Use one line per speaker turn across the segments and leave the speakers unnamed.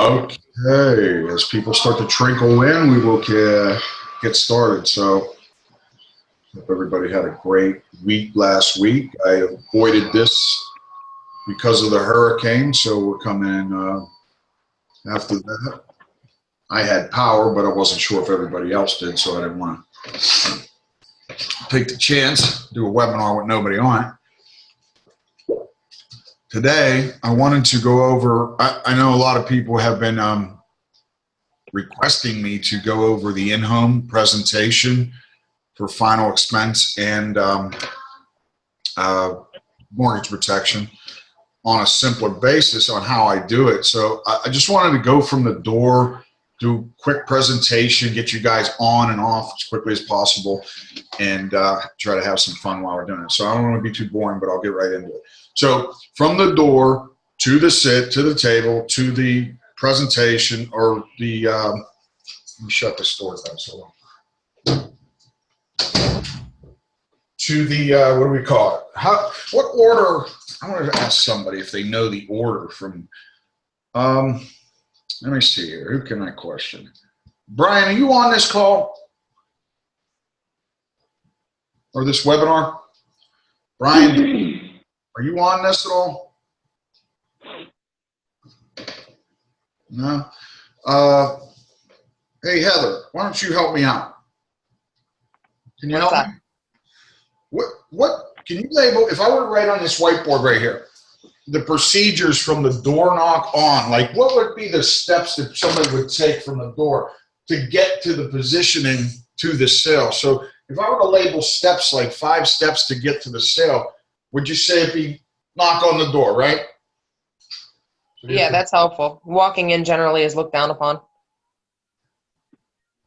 Okay, as people start to trickle in, we will get started. So, hope everybody had a great week last week. I avoided this because of the hurricane, so we're coming in after that. I had power, but I wasn't sure if everybody else did, so I didn't want to take the chance, do a webinar with nobody on it. Today, I wanted to go over, I know a lot of people have been requesting me to go over the in-home presentation for final expense and mortgage protection on a simpler basis on how I do it. So I just wanted to go from the door, do a quick presentation, get you guys on and off as quickly as possible, and try to have some fun while we're doing it. So I don't want to be too boring, but I'll get right into it. So from the door to the sit, to the table, to the presentation, or the, let me shut this door down so long. To the, what do we call it? What order? I wanted to ask somebody if they know the order from, let me see here. Who can I question? Brian, are you on this call? Or this webinar? Brian, are you on this at all? No? Hey, Heather, why don't you help me out? Can you help me? What can you label, if I were to write on this whiteboard right here, the procedures from the door knock on, like what would be the steps that somebody would take from the door to get to the positioning to the sale? So if I were to label steps, like 5 steps to get to the sale, would you say it'd be knock on the door, right?
Yeah, that's helpful. Walking in generally is looked down upon.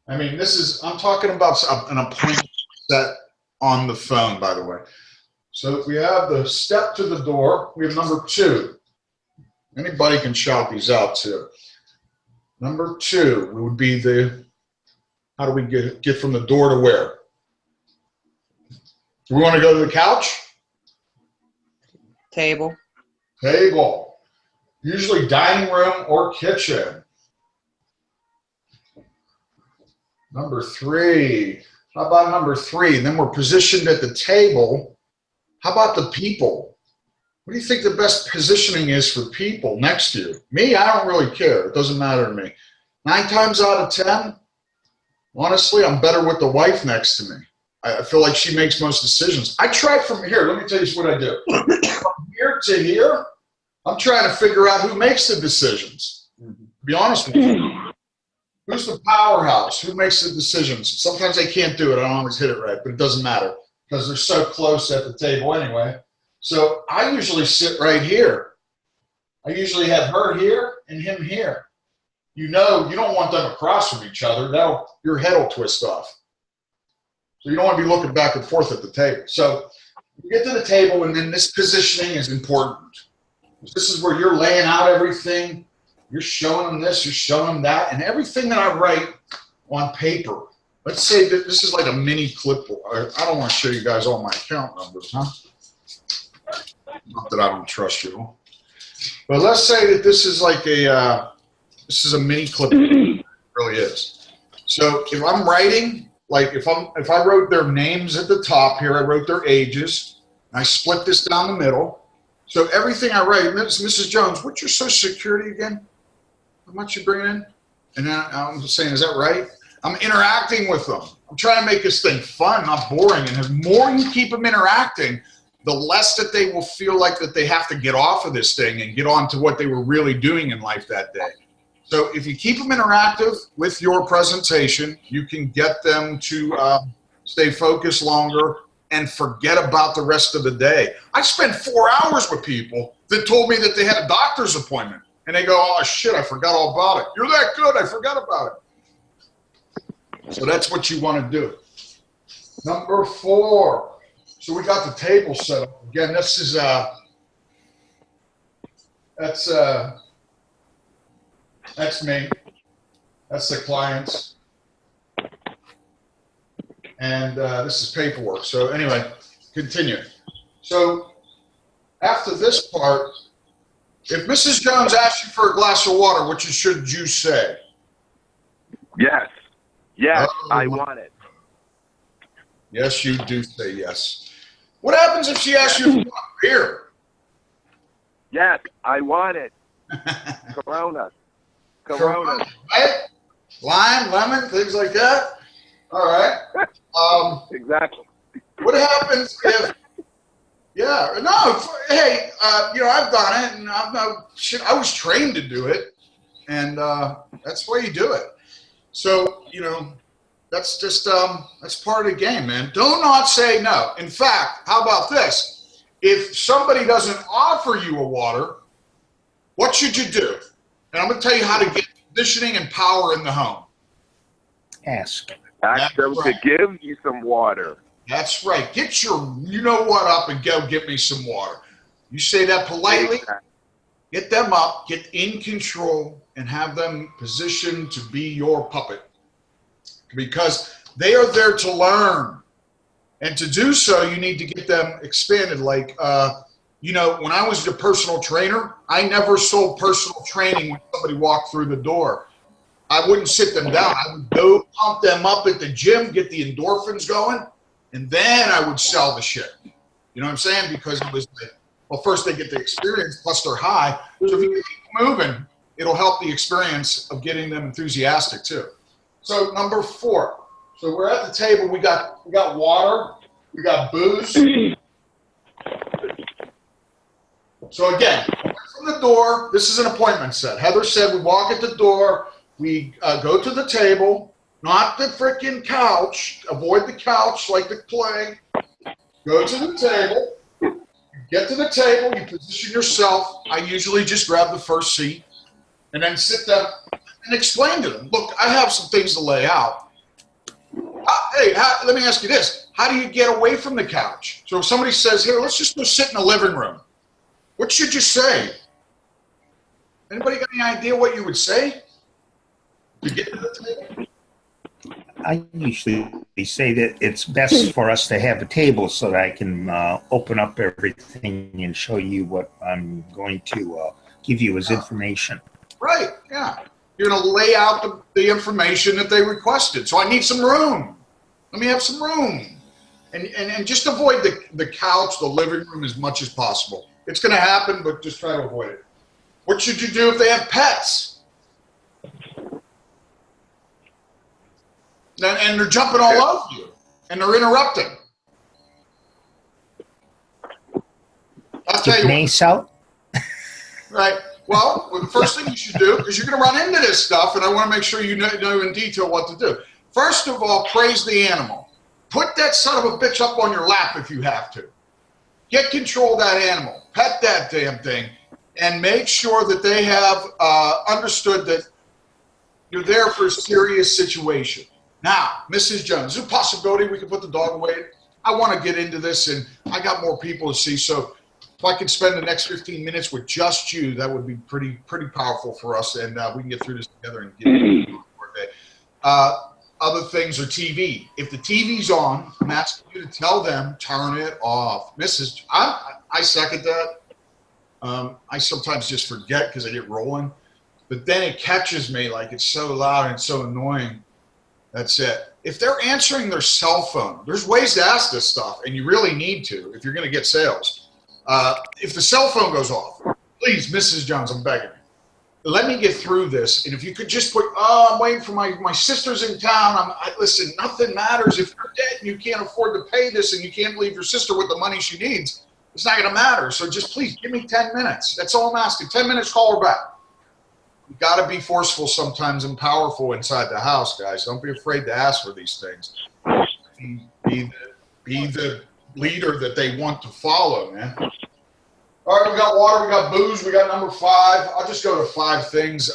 I mean, I'm talking about an appointment set on the phone, by the way. So we have the step to the door. We have number 2. Anybody can shout these out too. Number 2 would be how do we get from the door to where? Do we want to go to the couch?
Table.
Table. Usually dining room or kitchen. Number 3. How about number 3? Then we're positioned at the table. How about the people? What do you think the best positioning is for people next to you? Me, I don't really care. It doesn't matter to me. 9 times out of 10, honestly, I'm better with the wife next to me. I feel like she makes most decisions. I try from here. Let me tell you what I do. From here to here, I'm trying to figure out who makes the decisions. To be honest with you. Who's the powerhouse? Who makes the decisions? Sometimes I can't do it. I don't always hit it right, but it doesn't matter because they're so close at the table anyway. So I usually sit right here. I usually have her here and him here. You know, you don't want them across from each other. Your head will twist off. So you don't want to be looking back and forth at the table. So you get to the table, and then this positioning is important. This is where you're laying out everything. You're showing them this, you're showing them that, and everything that I write on paper. Let's say that this is like a mini clipboard. I don't want to show you guys all my account numbers, huh? Not that I don't trust you all. But let's say that this is like this is a mini clipboard. It really is. So if I'm writing, like if I wrote their names at the top here, I wrote their ages, and I split this down the middle. So everything I write, Mrs. Jones, what's your Social Security again? How much you bringing in? And then I'm saying, is that right? I'm interacting with them. I'm trying to make this thing fun, not boring. And the more you keep them interacting, the less that they will feel like that they have to get off of this thing and get on to what they were really doing in life that day. So if you keep them interactive with your presentation, you can get them to stay focused longer and forget about the rest of the day. I spent 4 hours with people that told me that they had a doctor's appointment. And they go, oh, shit, I forgot all about it. You're that good, I forgot about it. So that's what you want to do. Number 4. So we got the table set up. Again, this is, that's me. That's the clients. And this is paperwork. So anyway, continue. So after this part, If Mrs. Jones asks you for a glass of water, what should you say?
Yes. Yes,
Oh,
I want it.
Yes, you do say yes. What happens if she asks you for a beer?
Yes, I want it. Corona. Corona.
Right? Lime, lemon, things like that. All right.
Exactly.
What happens if? Yeah. No. Hey, I've done it, and I was trained to do it, and that's the way you do it. So that's just that's part of the game, man. Do not say no. In fact, how about this? If somebody doesn't offer you a water, what should you do? And I'm going to tell you how to get conditioning and power in the home.
Ask them to give you some water.
That's right. Get your you-know-what up and go get me some water. You say that politely, get them up, get in control, and have them positioned to be your puppet. Because they are there to learn. And to do so, you need to get them expanded. Like, when I was a personal trainer, I never sold personal training when somebody walked through the door. I wouldn't sit them down. I would go pump them up at the gym, get the endorphins going, and then I would sell the shit. You know what I'm saying? Because it was, first they get the experience, plus they're high. So if you keep moving, it'll help the experience of getting them enthusiastic too. So number 4. So we're at the table. We got water. We got booze. So again, from the door, this is an appointment set. Heather said we walk at the door. We go to the table, not the freaking couch. Avoid the couch like the plague. Go to the table. You get to the table. You position yourself. I usually just grab the first seat and then sit down and explain to them. Look, I have some things to lay out. Hey, let me ask you this. How do you get away from the couch? So if somebody says, here, let's just go sit in the living room. What should you say? Anybody got any idea what you would say to get to the table?
I usually say that it's best for us to have a table so that I can open up everything and show you what I'm going to give you as information.
Right, yeah. You're going to lay out the information that they requested. So I need some room. Let me have some room. And just avoid the couch, the living room as much as possible. It's going to happen, but just try to avoid it. What should you do if they have pets? And they're jumping all over you, and they're interrupting. I'll tell you
Mace out.
Right. Well, the first thing you should do, because you're going to run into this stuff, and I want to make sure you know in detail what to do. First of all, praise the animal. Put that son of a bitch up on your lap if you have to. Get control of that animal. Pet that damn thing. And make sure that they have understood that you're there for a serious situation. Now, Mrs. Jones, there's a possibility we can put the dog away. I want to get into this, and I got more people to see. So if I could spend the next 15 minutes with just you, that would be pretty powerful for us, and we can get through this together and get it for a day. Other things are TV. If the TV's on, I'm asking you to tell them, turn it off. I second that. I sometimes just forget because I get rolling, but then it catches me like it's so loud and so annoying. That's it. If they're answering their cell phone, there's ways to ask this stuff, and you really need to if you're going to get sales. If the cell phone goes off, please, Mrs. Jones, I'm begging you, let me get through this. And if you could just put, I'm waiting for my sister's in town. Listen, nothing matters. If you're dead and you can't afford to pay this and you can't leave your sister with the money she needs, it's not going to matter. So just please give me 10 minutes. That's all I'm asking. 10 minutes, call her back. You got to be forceful sometimes and powerful inside the house, guys. Don't be afraid to ask for these things. Be the leader that they want to follow, man. All right, we got water, we got booze, we got number 5. I'll just go to 5 things.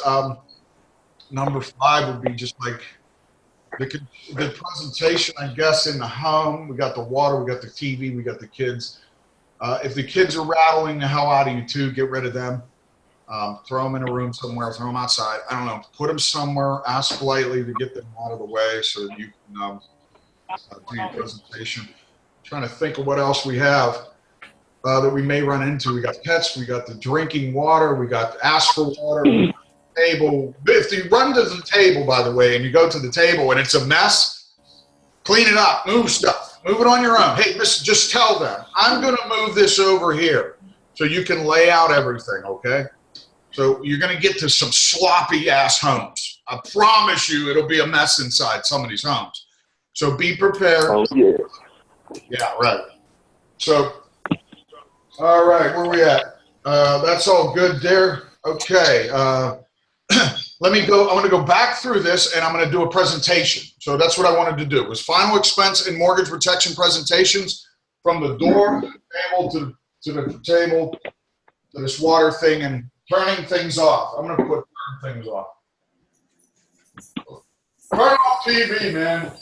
Number 5 would be just like the presentation, I guess, in the home. We got the water, we got the TV, we got the kids. If the kids are rattling the hell out of you too, get rid of them. Throw them in a room somewhere, throw them outside. I don't know. Put them somewhere. Ask politely to get them out of the way so that you can do your presentation. I'm trying to think of what else we have. that we may run into. We got pets, we got the drinking water, we got ask for water, table. If you run to the table, by the way, and you go to the table and it's a mess, clean it up, move stuff, move it on your own. Hey, just tell them, I'm going to move this over here so you can lay out everything, okay? So you're going to get to some sloppy ass homes. I promise you it'll be a mess inside some of these homes. So be prepared.
Oh, yeah.
Yeah, right. So, all right, where we at? That's all good there. Okay. Let me go. I'm going to go back through this and I'm going to do a presentation. So that's what I wanted to do was final expense and mortgage protection presentations from the door to the table to the table to this water thing and turning things off. I'm going to put turn things off. Turn off TV, man.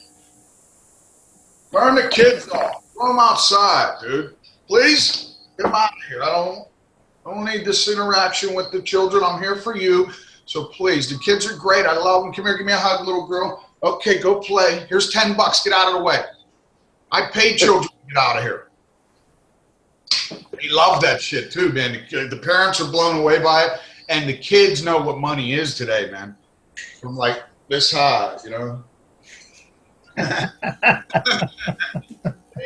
Turn the kids off. Throw them outside, dude. Please get them out of here. I don't need this interaction with the children. I'm here for you. So please, the kids are great. I love them. Come here, give me a hug, little girl. Okay, go play. Here's $10. Get out of the way. I pay children to get out of here. They love that shit too, man. The parents are blown away by it, and the kids know what money is today, man. From like this high, you know. They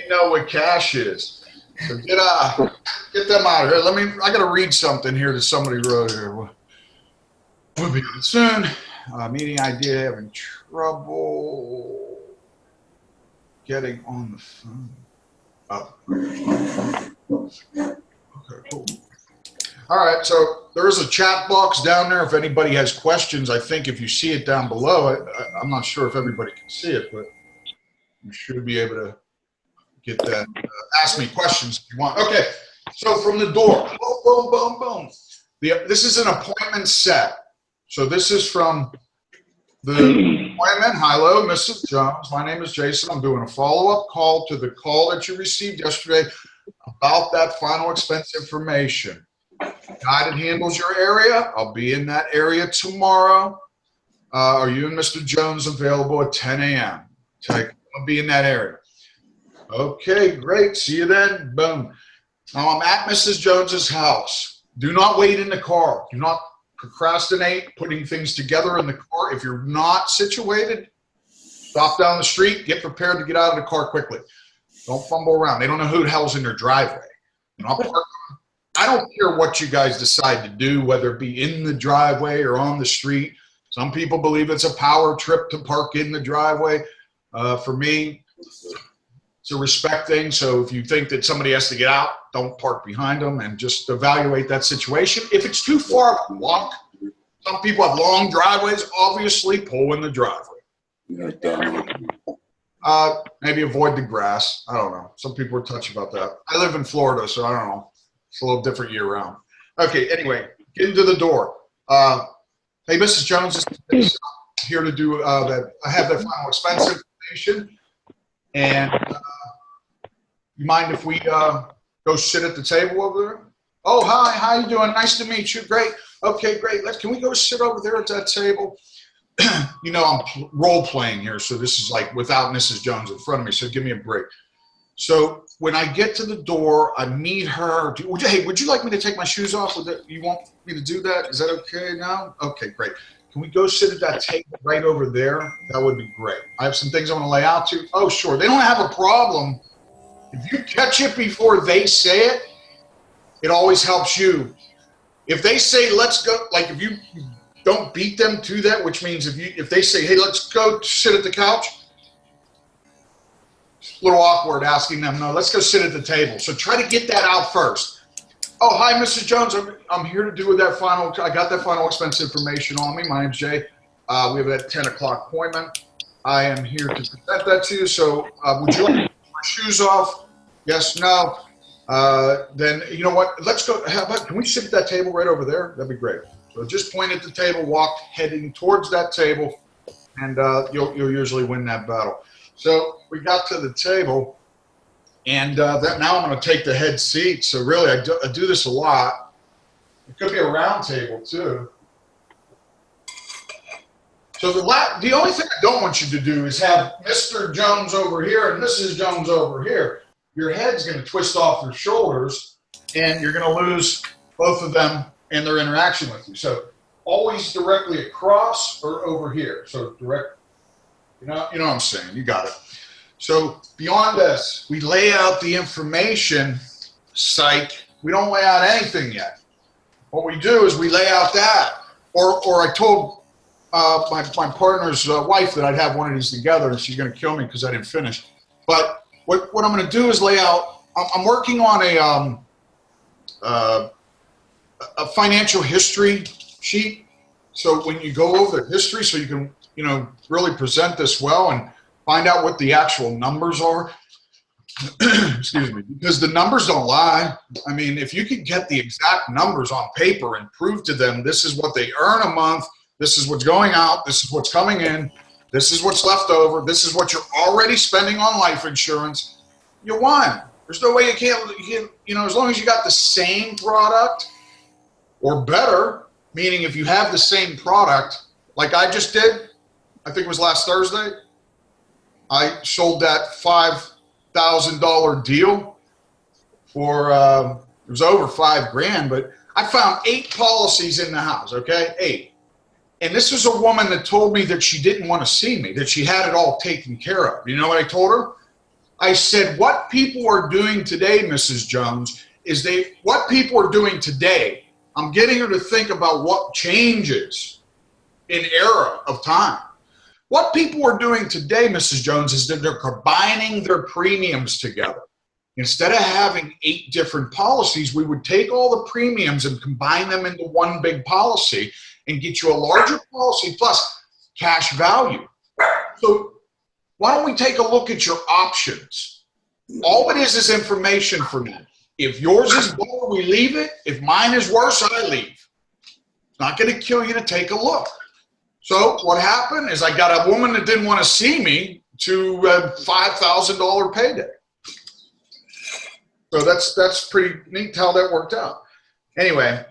know what cash is. So get them out of here. I gotta read something here that somebody wrote here. We'll be good soon. Meeting idea, having trouble getting on the phone. Oh. Okay, cool. All right, so there is a chat box down there. If anybody has questions, I think if you see it down below, I'm not sure if everybody can see it, but you should be able to get that. Ask me questions if you want. Okay, so from the door, boom, boom, boom, boom. This is an appointment set. So this is from the appointment. Hello, Mrs. Jones. My name is Jason. I'm doing a follow-up call to the call that you received yesterday about that final expense information. Guy that handles your area, I'll be in that area tomorrow. Are you and Mr. Jones available at 10 a.m.? I'll be in that area. Okay, great. See you then. Boom. Now I'm at Mrs. Jones's house. Do not wait in the car. Do not procrastinate putting things together in the car. If you're not situated, stop down the street, get prepared to get out of the car quickly. Don't fumble around. They don't know who the hell's in their driveway. I don't care what you guys decide to do, whether it be in the driveway or on the street. Some people believe it's a power trip to park in the driveway. For me, it's a respect thing. So if you think that somebody has to get out, don't park behind them and just evaluate that situation. If it's too far to walk, some people have long driveways, obviously pull in the driveway. Maybe avoid the grass. I don't know. Some people are touchy about that. I live in Florida, so I don't know. It's a little different year round. Okay, anyway, get into the door. Hey, Mrs. Jones is here to do that. I have that final expense information. And you mind if we go sit at the table over there? Oh, hi, how you doing? Nice to meet you. Great. Okay, great. Can we go sit over there at that table? You know, I'm role playing here, so this is like without Mrs. Jones in front of me, so give me a break. So when I get to the door, I meet her. Hey, would you like me to take my shoes off? You want me to do that? Is that okay now? Okay, great. Can we go sit at that table right over there? That would be great. I have some things I want to lay out to you. Oh, sure. They don't have a problem. If you catch it before they say it, it always helps you. If they say, let's go, like if you don't beat them to that, which means if they say, hey, let's go sit at the couch, it's a little awkward asking them, no, let's go sit at the table. So try to get that out first. Oh, hi, Mrs. Jones. I'm here to do with that final. I got that final expense information on me. My name's Jay. We have that 10 o'clock appointment. I am here to present that to you. So would you like to take my shoes off? Yes, no. Then you know what? Let's go. How about, can we sit at that table right over there? That'd be great. So just point at the table, walk heading towards that table, and you'll usually win that battle. So we got to the table. And now I'm going to take the head seat. So really, I do this a lot. It could be a round table too. So the only thing I don't want you to do is have Mr. Jones over here and Mrs. Jones over here. Your head's going to twist off your shoulders, and you're going to lose both of them and their interaction with you. So always directly across or over here. So direct, you know what I'm saying? You got it. So beyond this, we lay out the information. Psych. We don't lay out anything yet. What we do is we lay out that. Or I told my partner's wife that I'd have one of these together, and she's going to kill me because I didn't finish. But what I'm going to do is lay out. I'm working on a financial history sheet. So when you go over the history, so you can really present this well and find out what the actual numbers are. Excuse me, because the numbers don't lie. I mean, if you could get the exact numbers on paper and prove to them this is what they earn a month, this is what's going out, this is what's coming in, this is what's left over, this is what you're already spending on life insurance, you won. There's no way you can't, as long as you got the same product or better, meaning if you have the same product, like I just did, I think it was last Thursday, I sold that $5,000 deal for, it was over $5,000, but I found 8 policies in the house, okay? 8. And this was a woman that told me that she didn't want to see me, that she had it all taken care of. You know what I told her? I said, what people are doing today, Mrs. Jones, is what people are doing today, I'm getting her to think about what changes in era of time. What people are doing today, Mrs. Jones, is that they're combining their premiums together. Instead of having 8 different policies, we would take all the premiums and combine them into one big policy and get you a larger policy plus cash value. So why don't we take a look at your options? All it is information for me. If yours is better, we leave it. If mine is worse, I leave. It's not going to kill you to take a look. So what happened is I got a woman that didn't want to see me to a $5,000 payday. So that's pretty neat how that worked out. Anyway,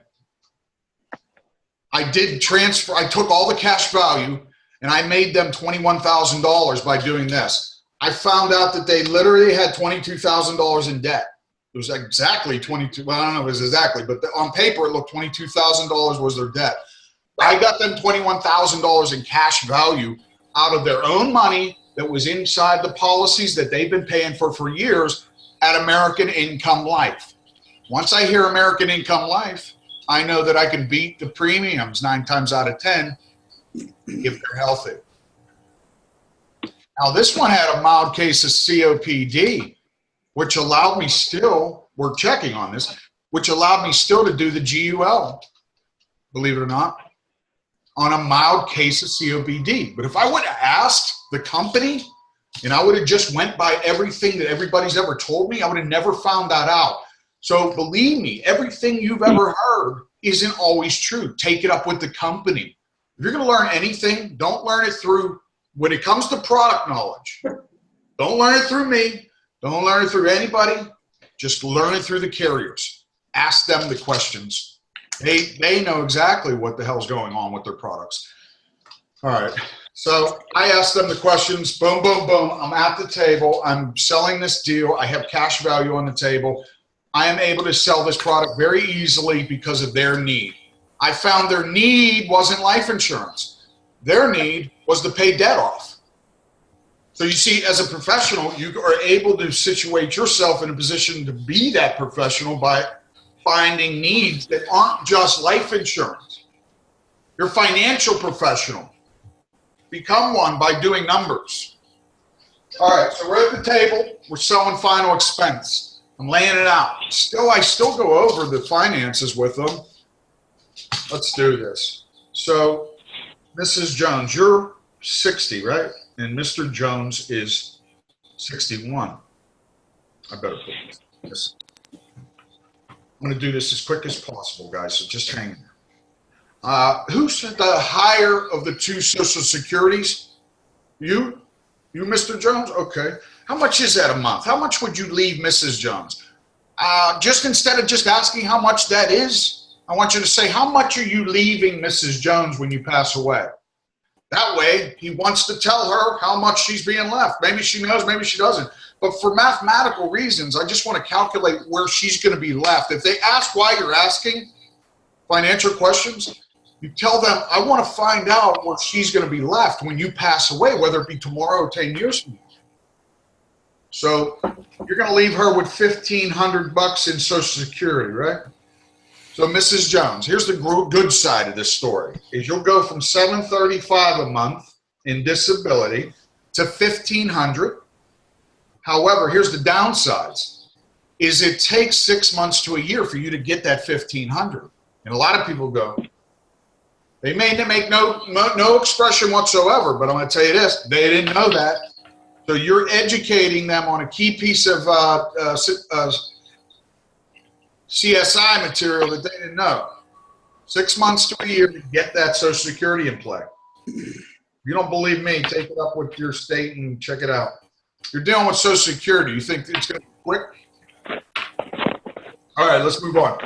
I did transfer. I took all the cash value and I made them $21,000 by doing this. I found out that they literally had $22,000 in debt. It was exactly 22. Well, I don't know if it was exactly, but on paper it looked $22,000 was their debt. I got them $21,000 in cash value out of their own money that was inside the policies that they've been paying for years at American Income Life. Once I hear American Income Life, I know that I can beat the premiums 9 times out of 10 if they're healthy. Now this one had a mild case of COPD, which allowed me still, we're checking on this, which allowed me still to do the GUL, believe it or not, on a mild case of COPD. But if I would have asked the company and I would have just went by everything that everybody's ever told me, I would have never found that out. So believe me, everything you've ever heard isn't always true. Take it up with the company. If you're going to learn anything, don't learn it through, when it comes to product knowledge, don't learn it through me. Don't learn it through anybody. Just learn it through the carriers. Ask them the questions. They know exactly what the hell's going on with their products. All right. So I asked them the questions. Boom, boom, boom. I'm at the table. I'm selling this deal. I have cash value on the table. I am able to sell this product very easily because of their need. I found their need wasn't life insurance. Their need was to pay debt off. So you see, as a professional, you are able to situate yourself in a position to be that professional by finding needs that aren't just life insurance. You're a financial professional. Become one by doing numbers. All right, so we're at the table. We're selling final expense. I'm laying it out. I still go over the finances with them. Let's do this. So, Mrs. Jones, you're 60, right? And Mr. Jones is 61. I better put this. I'm going to do this as quick as possible, guys, so just hang in there. Who's the higher of the 2 Social Securities? You, Mr. Jones? Okay. How much is that a month? How much would you leave Mrs. Jones? Just instead of just asking how much that is, I want you to say, how much are you leaving Mrs. Jones when you pass away? That way, he wants to tell her how much she's being left. Maybe she knows, maybe she doesn't. But for mathematical reasons, I just want to calculate where she's going to be left. If they ask why you're asking financial questions, you tell them, I want to find out where she's going to be left when you pass away, whether it be tomorrow or 10 years from now. So you're going to leave her with $1,500 in Social Security, right? So Mrs. Jones, here's the good side of this story, is you'll go from $735 a month in disability to $1,500. However, here's the downsides, is it takes 6 months to a year for you to get that $1,500. And a lot of people go, they may make no expression whatsoever, but I'm going to tell you this, they didn't know that. So you're educating them on a key piece of CSI material that they didn't know. 6 months to a year to get that Social Security in play. If you don't believe me, take it up with your state and check it out. You're dealing with Social Security. You think it's going to be quick? All right, let's move on.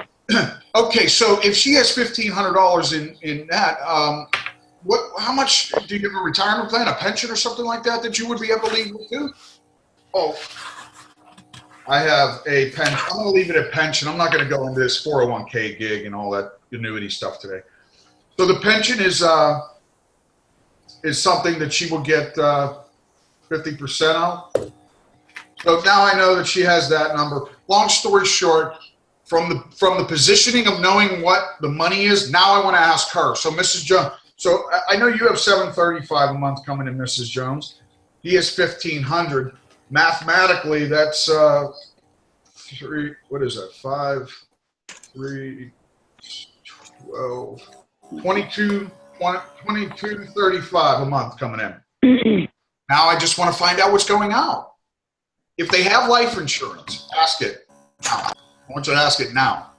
Okay, so if she has $1,500 in that, how much do you give a retirement plan, a pension or something like that you would be able to leave with too? Oh, I have a pension. I'm going to leave it at pension. I'm not going to go into this 401k gig and all that annuity stuff today. So the pension is something that she will get 50% of. So now I know that she has that number. Long story short, from the positioning of knowing what the money is, now I want to ask her. So Mrs. Jones, so I know you have $735 a month coming in, Mrs. Jones. He has $1,500. Mathematically, that's 3. What is that? 5, 3, 12, 22, 22.35 a month coming in. Now I just want to find out what's going on. If they have life insurance, ask it now. I want you to ask it now.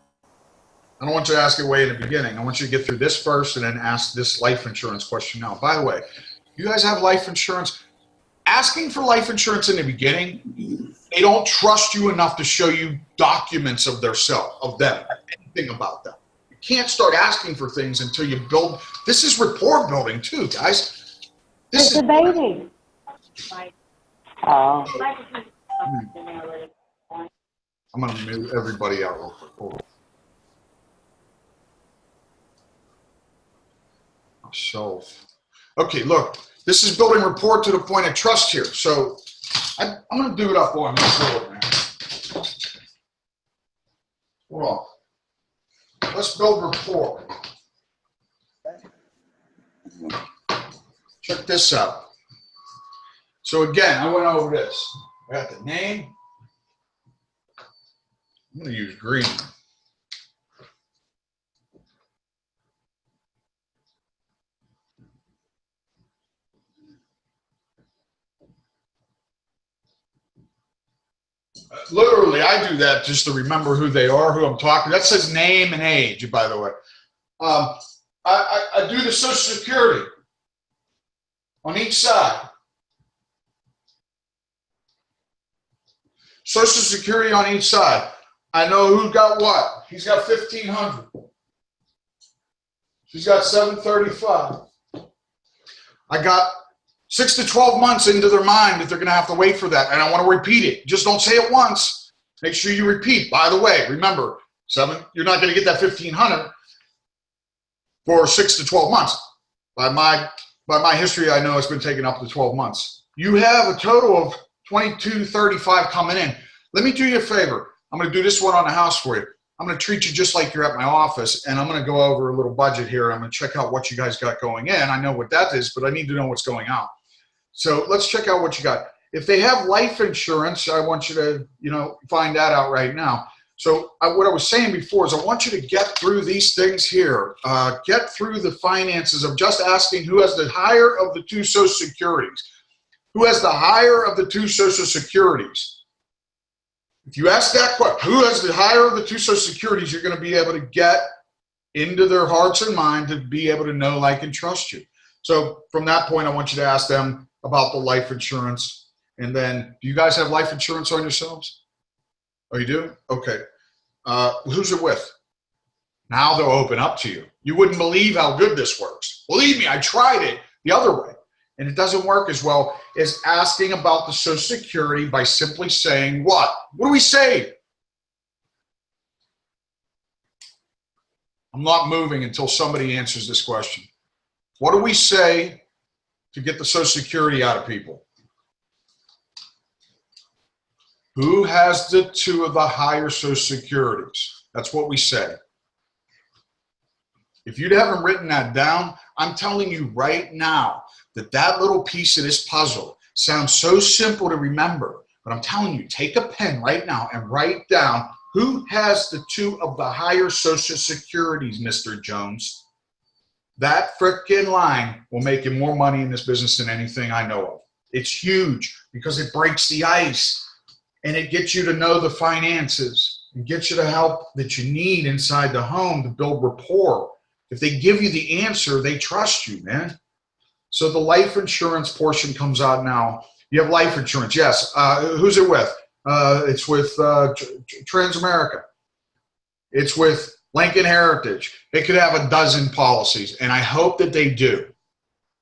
I don't want you to ask it way in the beginning. I want you to get through this first and then ask this life insurance question now. By the way, you guys have life insurance? Asking for life insurance in the beginning, they don't trust you enough to show you documents of them, anything about them. You can't start asking for things until you build. This is rapport building too, guys. This is a baby. Oh. I'm going to mute everybody out real quick. Hold on. Shelf. Okay, look. This is building rapport to the point of trust here. So I'm going to do it up on this board, man. Hold on. Let's build rapport. Check this out. So again, I went over this. I got the name. I'm going to use green. Literally, I do that just to remember who they are, who I'm talking. That says name and age, by the way. I do the Social Security on each side. Social Security on each side. I know who got what. He's got $1,500. She's got $735. I got 6 to 12 months into their mind that they're going to have to wait for that, and I want to repeat it. Just don't say it once. Make sure you repeat. By the way, remember, you're not going to get that $1,500 for 6 to 12 months. By my history, I know it's been taken up to 12 months. You have a total of $2,235 coming in. Let me do you a favor. I'm going to do this one on the house for you. I'm going to treat you just like you're at my office, and I'm going to go over a little budget here. I'm going to check out what you guys got going in. I know what that is, but I need to know what's going out. So let's check out what you got. If they have life insurance, I want you to, find that out right now. So what I was saying before is I want you to get through these things here. Get through the finances of just asking who has the higher of the 2 Social Securities. Who has the higher of the 2 Social Securities? If you ask that question, who has the higher of the 2 Social Securities, you're going to be able to get into their hearts and mind to be able to know, like, and trust you. So from that point, I want you to ask them about the life insurance. And then, do you guys have life insurance on yourselves? Oh, you do? Okay. Who's it with? Now they'll open up to you. You wouldn't believe how good this works. Believe me, I tried it. the other way. And it doesn't work as well as asking about the Social Security by simply saying what? What do we say? I'm not moving until somebody answers this question. What do we say to get the Social Security out of people? Who has the two of the higher Social Securities? That's what we say. If you haven't written that down, I'm telling you right now that that little piece of this puzzle sounds so simple to remember. But I'm telling you, take a pen right now and write down who has the two of the higher Social Securities, Mr. Jones. That frickin' line will make you more money in this business than anything I know of. It's huge because it breaks the ice and it gets you to know the finances and gets you the help that you need inside the home to build rapport. If they give you the answer, they trust you, man. So the life insurance portion comes out now. You have life insurance, yes. Who's it with? It's with Transamerica. It's with Lincoln Heritage. They could have a dozen policies, and I hope that they do.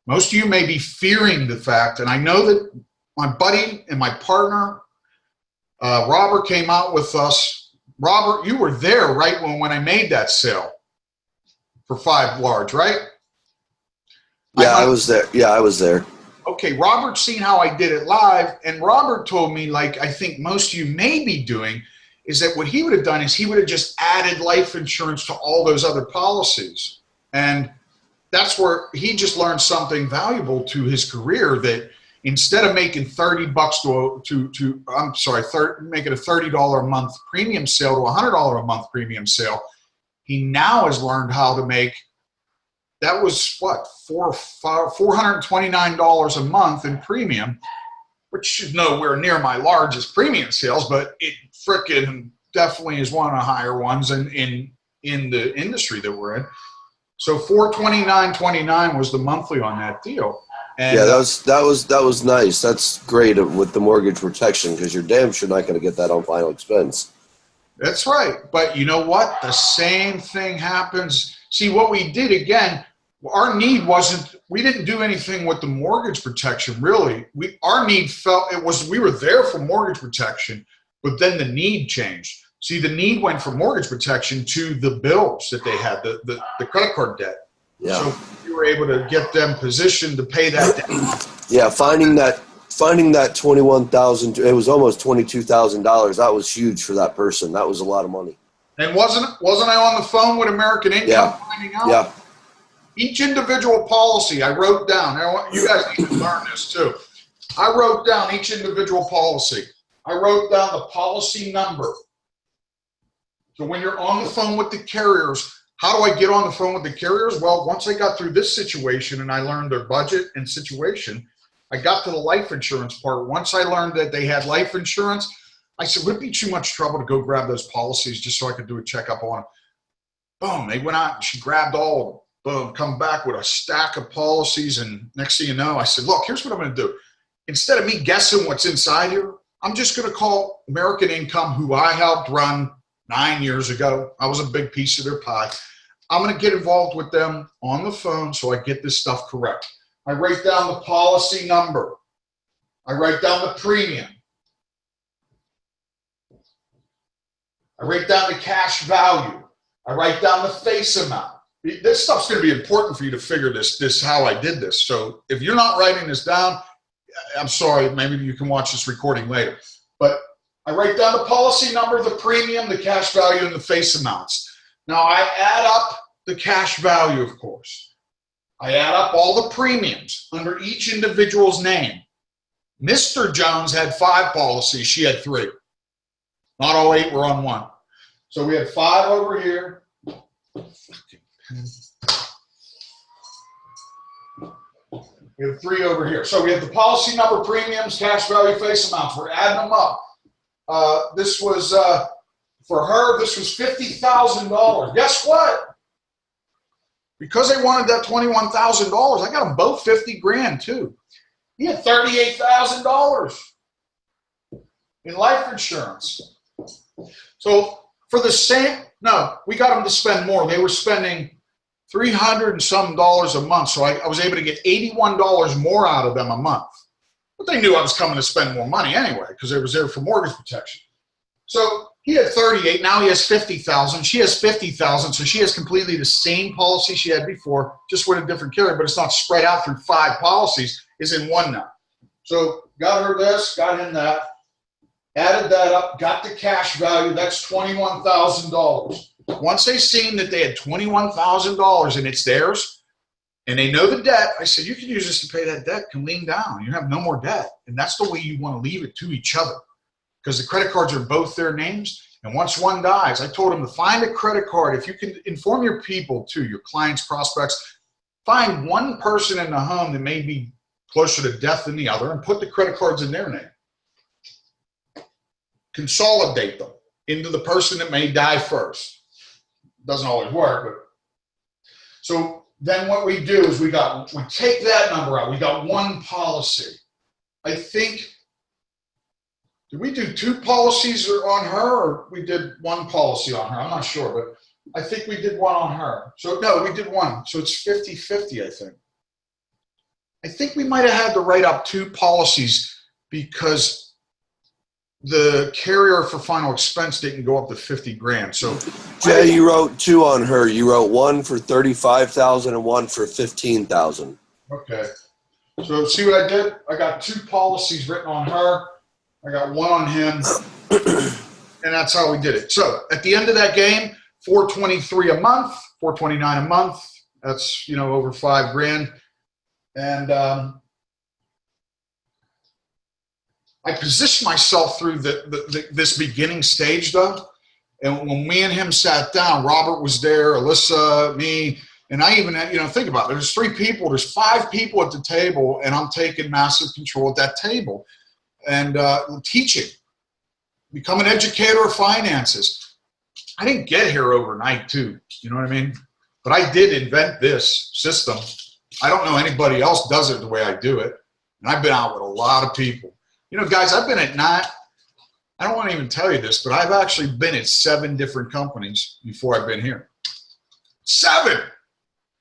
Most of you may be fearing the fact, and I know that my buddy and my partner, Robert, came out with us. Robert, you were there, right, when I made that sale for 5 large, right?
Yeah, I was there. Yeah, I was there.
Okay, Robert's seen how I did it live, and Robert told me, like I think most of you may be doing, is that what he would have done is he would have just added life insurance to all those other policies. And that's where he just learned something valuable to his career, that instead of making $30 making a $30 a month premium sale to a $100 a month premium sale, he now has learned how to make, that was what, $429 a month in premium, which is nowhere near my largest premium sales, but it frickin' definitely is one of the higher ones in the industry that we're in. So $429.29 was the monthly on that deal. And,
yeah, that was nice. That's great with the mortgage protection, because you're damn sure not going to get that on final expense.
That's right. But you know what? The same thing happens. See, what we did, again, our need wasn't, we didn't do anything with the mortgage protection, really. Our need felt, we were there for mortgage protection, but then the need changed. See, the need went from mortgage protection to the bills that they had, the credit card debt.
Yeah.
So we were able to get them positioned to pay that debt.
Yeah, finding that $21,000, it was almost $22,000. That was huge for that person. That was a lot of money.
And wasn't I on the phone with American Income finding out?
Yeah.
Each individual policy I wrote down. I want you guys need to learn this too. I wrote down each individual policy. I wrote down the policy number. So when you're on the phone with the carriers, how do I get on the phone with the carriers? Well, once I got through this situation and I learned their budget and situation, I got to the life insurance part. Once I learned that they had life insurance, I said, would it be too much trouble to go grab those policies just so I could do a checkup on them? Boom, they went out and she grabbed all of them. Boom, come back with a stack of policies. And next thing you know, I said, look, here's what I'm going to do. Instead of me guessing what's inside here, I'm just going to call American Income, who I helped run 9 years ago. I was a big piece of their pie. I'm going to get involved with them on the phone so I get this stuff correct. I write down the policy number. I write down the premium. I write down the cash value. I write down the face amount. This stuff's going to be important for you to figure this how I did this. So if you're not writing this down, I'm sorry, maybe you can watch this recording later. But I write down the policy number, the premium, the cash value, and the face amounts. Now I add up the cash value, of course. I add up all the premiums under each individual's name. Mr. Jones had 5 policies. She had 3. Not all 8 were on one. So we had 5 over here. We have 3 over here. So we have the policy number, premiums, cash value, face amounts. We're adding them up. This was, for her, this was $50,000. Guess what? Because they wanted that $21,000, I got them both 50 grand too. He had $38,000 in life insurance. So for the same, no, we got them to spend more. They were spending $300 and some a month. So I was able to get $81 more out of them a month. But they knew I was coming to spend more money anyway because I was there for mortgage protection. So he had 38, now he has 50,000. She has 50,000, so she has completely the same policy she had before, just with a different carrier, but it's not spread out through 5 policies. It's in one now. So got her this, got him that, added that up, got the cash value. That's $21,000. Once they seen that they had $21,000 and it's theirs, and they know the debt, I said, you can use this to pay that debt, can lean down. You have no more debt. And that's the way you want to leave it to each other. Because the credit cards are both their names. And once one dies, I told them to find a credit card. If you can inform your people too, your clients, prospects, find one person in the home that may be closer to death than the other and put the credit cards in their name. Consolidate them into the person that may die first. Doesn't always work, but so then what we do is we take that number out. We got one policy. I think, did we do 2 policies on her, or we did 1 policy on her? I'm not sure, but I think we did 1 on her. So no, we did 1. So it's 50-50, I think. I think we might have had to write up 2 policies because the carrier for final expense didn't go up to 50 grand. So
Jay, you wrote 2 on her. You wrote 1 for 35,000 and 1 for 15,000.
Okay. So see what I did? I got 2 policies written on her. I got 1 on him. And that's how we did it. So at the end of that game, $423 a month, $429 a month. That's, over 5 grand. And I positioned myself through this beginning stage, though. And when me and him sat down, Robert was there, Alyssa, me, and I even had, think about it. There's 3 people, there's 5 people at the table, and I'm taking massive control at that table and teaching, become an educator of finances. I didn't get here overnight, too. You know what I mean? But I did invent this system. I don't know anybody else does it the way I do it. And I've been out with a lot of people. Guys, I've been at I don't want to even tell you this, but I've actually been at 7 different companies before I've been here. 7!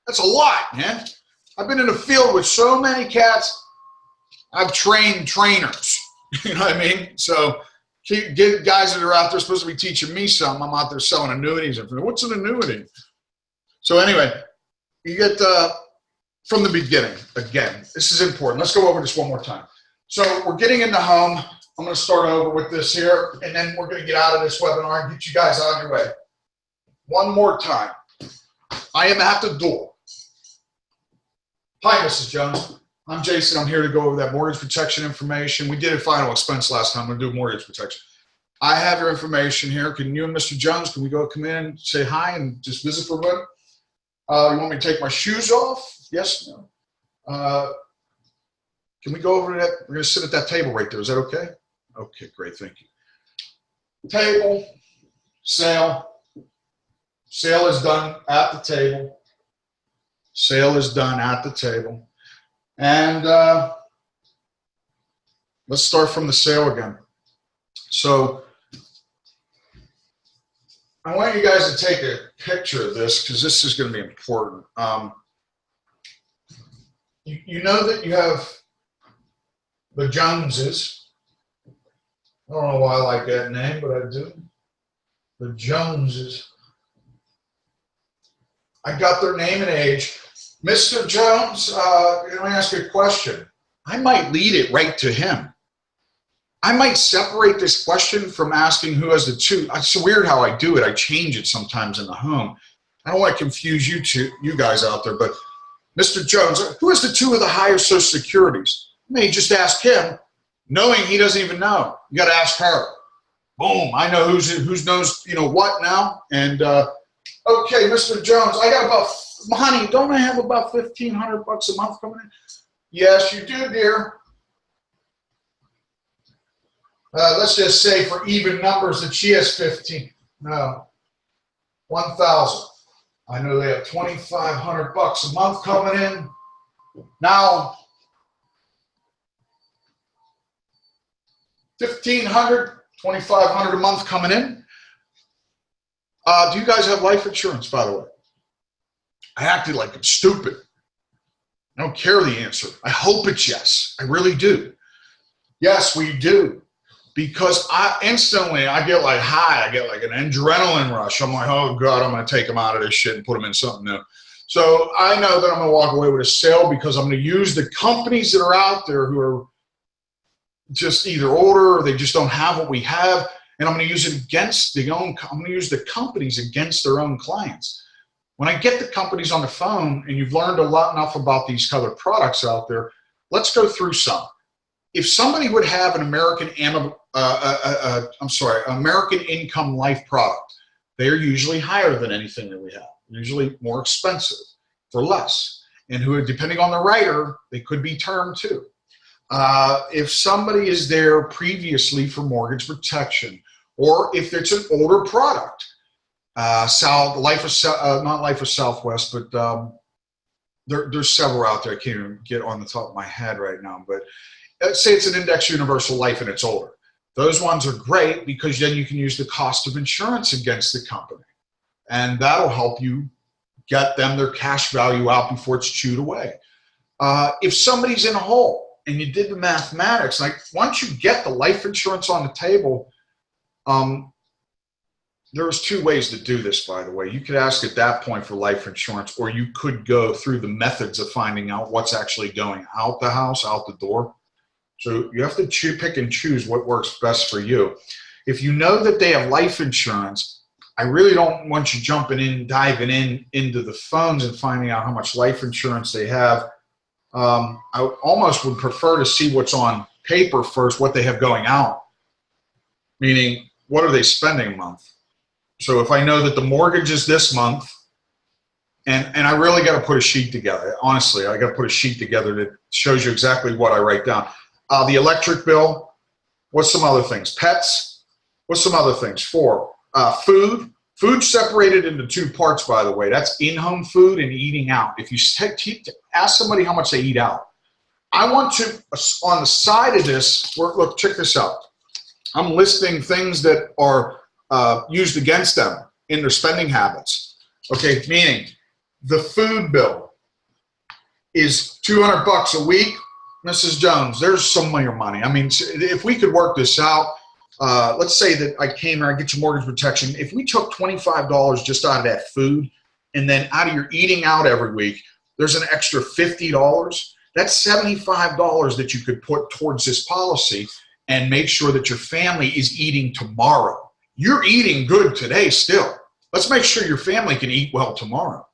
That's a lot, man. I've been in the field with so many cats. I've trained trainers. You know what I mean? So get guys that are out there supposed to be teaching me something. I'm out there selling annuities. What's an annuity? So anyway, you get from the beginning. Again, this is important. Let's go over this one more time. So we're getting into home. I'm going to start over with this here, and then we're going to get out of this webinar and get you guys on your way. One more time. I am at the door. Hi, Mrs. Jones. I'm Jason. I'm here to go over that mortgage protection information. We did a final expense last time. We're going to do mortgage protection. I have your information here. Can you and Mr. Jones, can we come in and say hi and just visit for a minute? You want me to take my shoes off? Yes? No? Can we go over to that? We're going to sit at that table right there. Is that okay? Okay, great. Thank you. Table, sale. Sale is done at the table. Sale is done at the table. And let's start from the sale again. So I want you guys to take a picture of this because this is going to be important. You know that you have the Joneses. I don't know why I like that name, but I do. The Joneses. I got their name and age. Mr. Jones, let me ask you a question. I might lead it right to him. I might separate this question from asking who has the 2. It's weird how I do it. I change it sometimes in the home. I don't want to confuse you guys out there, but Mr. Jones, who has the 2 of the higher Social Securities? You may just ask him, knowing he doesn't even know. You got to ask her. Boom! I know who's knows what now. And okay, Mr. Jones, I got about, honey, don't I have about $1,500 a month coming in? Yes, you do, dear. Let's just say for even numbers that she has 15. No, 1,000. I know they have $2,500 a month coming in. Now, 1,500, 2,500 a month coming in. Do you guys have life insurance, by the way? I acted like it's stupid. I don't care the answer. I hope it's yes. I really do. Yes, we do. Because I get like high. I get like an adrenaline rush. I'm like, oh God, I'm going to take them out of this shit and put them in something new. So I know that I'm going to walk away with a sale because I'm going to use the companies that are out there who are just either older or they just don't have what we have. And I'm going to use it against I'm going to use the companies against their own clients. When I get the companies on the phone and you've learned enough about these other products out there, let's go through some. If somebody would have an American income life product, they are usually higher than anything that we have, usually more expensive for less. And who, depending on the writer, they could be term too. If somebody is there previously for mortgage protection, or if it's an older product, not Life of Southwest, but there's several out there. I can't even get on the top of my head right now, but let's say it's an index universal life and it's older. Those ones are great because then you can use the cost of insurance against the company. And that'll help you get them their cash value out before it's chewed away. If somebody's in a hole and you did the mathematics, like once you get the life insurance on the table, there's two ways to do this, by the way. You could ask at that point for life insurance, or you could go through the methods of finding out what's actually going out the house, out the door. So you have to pick and choose what works best for you. If you know that they have life insurance, I really don't want you diving into the phones and finding out how much life insurance they have. I almost would prefer to see what's on paper first, what they have going out, meaning what are they spending a month? So if I know that the mortgage is this month, and I really got to put a sheet together. Honestly, I got to put a sheet together that shows you exactly what I write down. The electric bill, what's some other things? Pets, what's some other things? Food. Food separated into two parts, by the way. That's in-home food and eating out. If you ask somebody how much they eat out, I want to, on the side of this, look, check this out. I'm listing things that are used against them in their spending habits. Okay, meaning the food bill is $200 a week. Mrs. Jones, there's some of your money. I mean, if we could work this out, let's say that I came here, I get your mortgage protection. If we took $25 just out of that food, and then out of your eating out every week, there's an extra $50. That's $75 that you could put towards this policy and make sure that your family is eating tomorrow. You're eating good today still. Let's make sure your family can eat well tomorrow.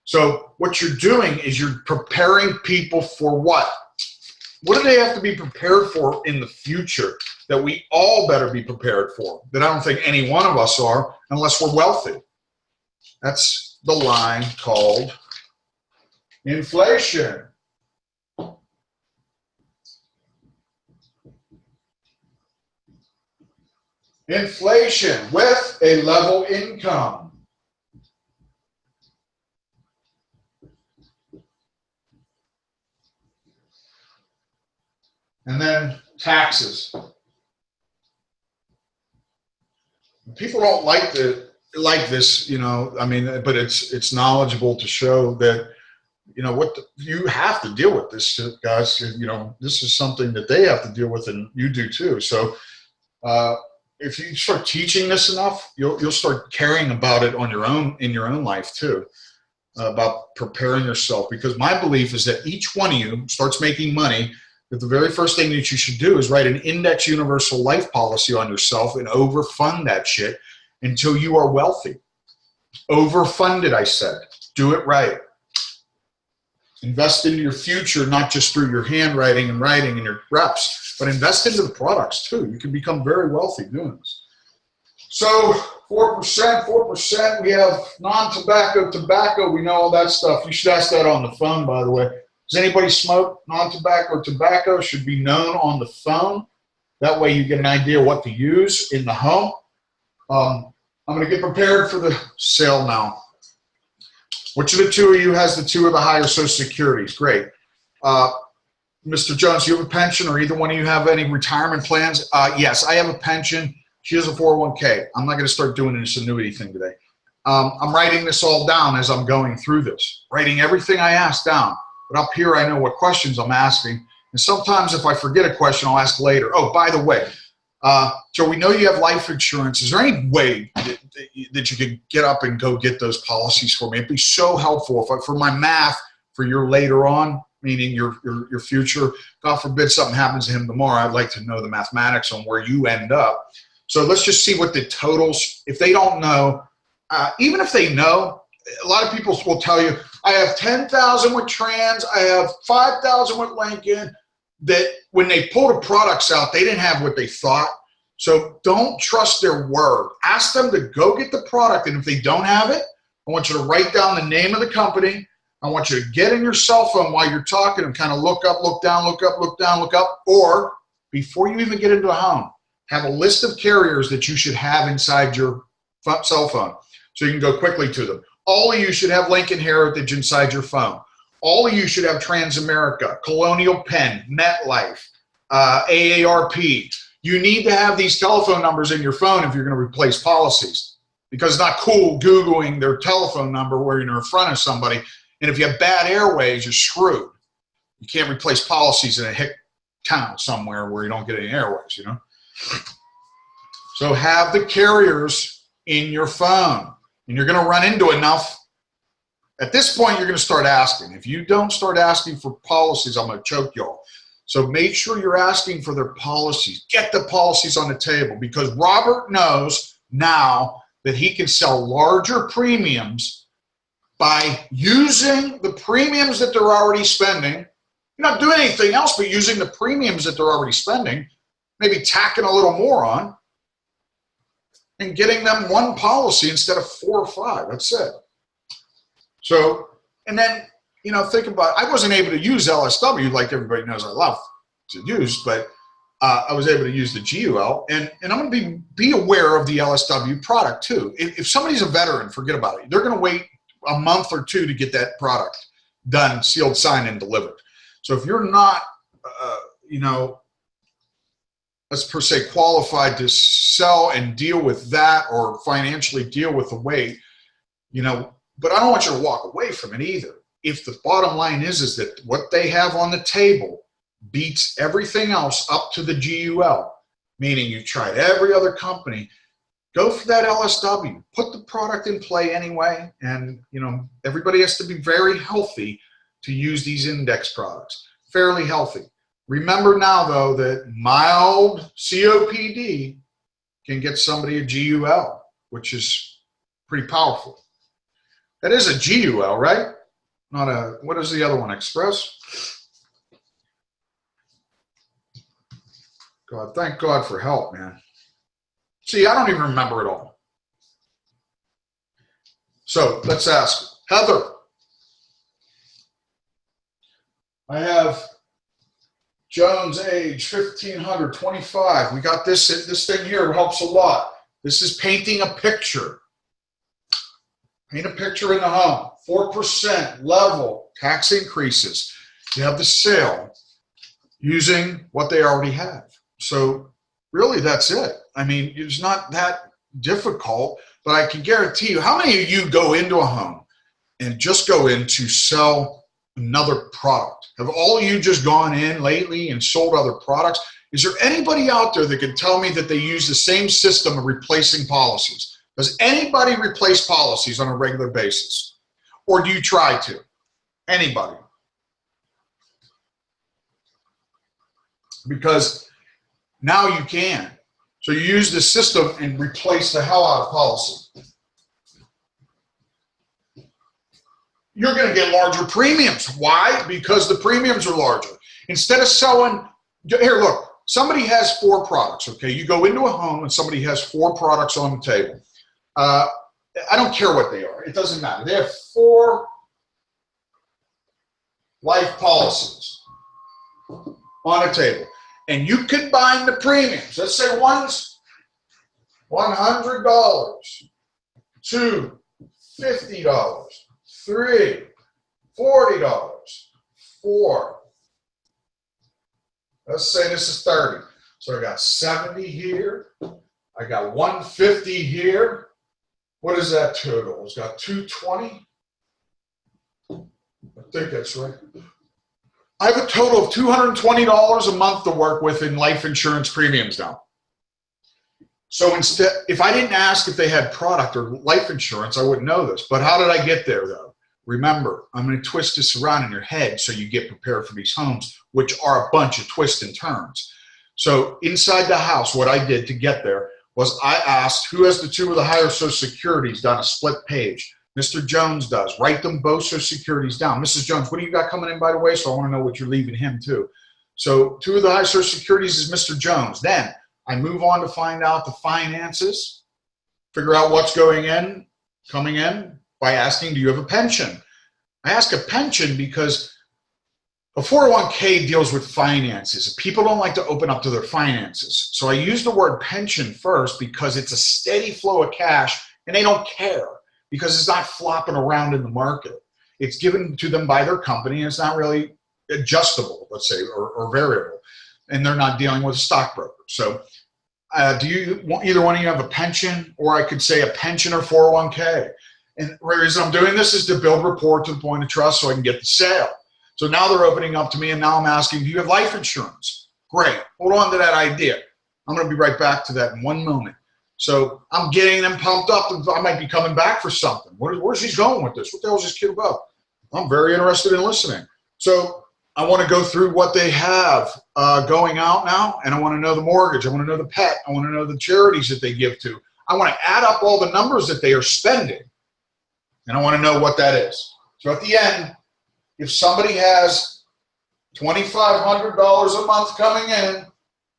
So what you're doing is you're preparing people for what? What do they have to be prepared for in the future that we all better be prepared for? That I don't think any one of us are unless we're wealthy. That's the line called inflation. Inflation with a level income. And then taxes. People don't like this, you know. I mean, but it's knowledgeable to show that, you know, you have to deal with this, guys. You know, this is something that they have to deal with, and you do too. So, if you start teaching this enough, you'll start caring about it in your own life too, about preparing yourself. Because my belief is that each one of you starts making money. That the very first thing that you should do is write an index universal life policy on yourself and overfund that shit until you are wealthy. Overfund it, I said. Do it right. Invest into your future, not just through your handwriting and writing and your reps, but invest into the products too. You can become very wealthy doing this. So 4%, we have non-tobacco, tobacco, we know all that stuff. You should ask that on the phone, by the way. Does anybody smoke? Non-tobacco, tobacco should be known on the phone. That way you get an idea what to use in the home. I'm going to get prepared for the sale now. Which of the two of you has the two of the higher Social Securities? Great. Mr. Jones, do you have a pension, or either one of you have any retirement plans? Yes, I have a pension. She has a 401k. I'm not going to start doing this annuity thing today. I'm writing this all down as I'm going through this, writing everything I ask down. But up here, I know what questions I'm asking. And sometimes if I forget a question, I'll ask later. Oh, by the way, so we know you have life insurance. Is there any way that you could get up and go get those policies for me? It'd be so helpful for my math for your later on, meaning your future. God forbid something happens to him tomorrow. I'd like to know the mathematics on where you end up. So let's just see what the totals, if they don't know, even if they know, a lot of people will tell you, I have 10,000 with Trans, I have 5,000 with Lincoln, that when they pull the products out, they didn't have what they thought. So don't trust their word. Ask them to go get the product, and if they don't have it, I want you to write down the name of the company. I want you to get in your cell phone while you're talking and kind of look up, look down, look up, look down, look up, or before you even get into a home, have a list of carriers that you should have inside your cell phone so you can go quickly to them. All of you should have Lincoln Heritage inside your phone. All of you should have Transamerica, Colonial Penn, MetLife, AARP. You need to have these telephone numbers in your phone if you're going to replace policies, because it's not cool Googling their telephone number where you're in front of somebody. And if you have bad airways, you're screwed. You can't replace policies in a hick town somewhere where you don't get any airways, you know? So have the carriers in your phone. And you're going to run into enough. At this point, you're going to start asking. If you don't start asking for policies, I'm going to choke y'all. So make sure you're asking for their policies. Get the policies on the table, because Robert knows now that he can sell larger premiums by using the premiums that they're already spending. You're not doing anything else but using the premiums that they're already spending, maybe tacking a little more on, and getting them one policy instead of 4 or 5. That's it. So, and then, you know, think about, I wasn't able to use LSW like everybody knows I love to use, but I was able to use the GUL, and I'm going to be aware of the LSW product too. If somebody's a veteran, forget about it. They're going to wait a month or 2 to get that product done, sealed, signed, and delivered. So if you're not, you know, let's per se qualified to sell and deal with that, or financially deal with the wait, you know, but I don't want you to walk away from it either. If the bottom line is that what they have on the table beats everything else up to the GUL, meaning you've tried every other company, go for that LSW. Put the product in play anyway, and, you know, everybody has to be very healthy to use these index products, fairly healthy. Remember now, though, that mild COPD can get somebody a GUL, which is pretty powerful. That is a GUL, right? Not a, what is the other one, Express? God, thank God for help, man. See, I don't even remember it all. So let's ask Heather. I have Jones, age 1500, 25. We got this. This thing here helps a lot. This is painting a picture. Paint a picture in the home. 4% level tax increases. You have the sale using what they already have. So really, that's it. I mean, it's not that difficult, but I can guarantee you, how many of you go into a home and just go in to sell another product? Have all of you just gone in lately and sold other products? Is there anybody out there that can tell me that they use the same system of replacing policies? Does anybody replace policies on a regular basis? Or do you try to? Anybody? Because now you can. So you use the system and replace the hell out of policy. You're going to get larger premiums. Why? Because the premiums are larger. Instead of selling, here, look, somebody has 4 products, okay? You go into a home and somebody has 4 products on the table. I don't care what they are. It doesn't matter. They have 4 life policies on a table. And you combine the premiums. Let's say one's $100, 2, $50, 3, $40, 4. Let's say this is 30. So I got 70 here. I got 150 here. What is that total? It's got 220. I think that's right. I have a total of $220 a month to work with in life insurance premiums now. So instead, if I didn't ask if they had product or life insurance, I wouldn't know this. But how did I get there, though? Remember, I'm going to twist this around in your head so you get prepared for these homes, which are a bunch of twists and turns. So inside the house, what I did to get there was I asked, who has the two of the higher Social Securities down a split page? Mr. Jones does. Write them both Social Securities down. Mrs. Jones, what do you got coming in, by the way? So I want to know what you're leaving him, too. So two of the high Social Securities is Mr. Jones. Then I move on to find out the finances, figure out what's going in, coming in, by asking, do you have a pension? I ask a pension because a 401k deals with finances. People don't like to open up to their finances. So I use the word pension first because it's a steady flow of cash, and they don't care because it's not flopping around in the market. It's given to them by their company, and it's not really adjustable, let's say, or variable. And they're not dealing with a stockbroker. So do you either one of you have a pension, or I could say a pension or 401k? And the reason I'm doing this is to build rapport to the point of trust so I can get the sale. So now they're opening up to me, and now I'm asking, do you have life insurance? Great. Hold on to that idea. I'm going to be right back to that in one moment. So I'm getting them pumped up. I might be coming back for something. Where's he going with this? What the hell is this kid about? I'm very interested in listening. So I want to go through what they have going out now, and I want to know the mortgage. I want to know the pet. I want to know the charities that they give to. I want to add up all the numbers that they are spending, and I want to know what that is. So at the end, if somebody has $2,500 a month coming in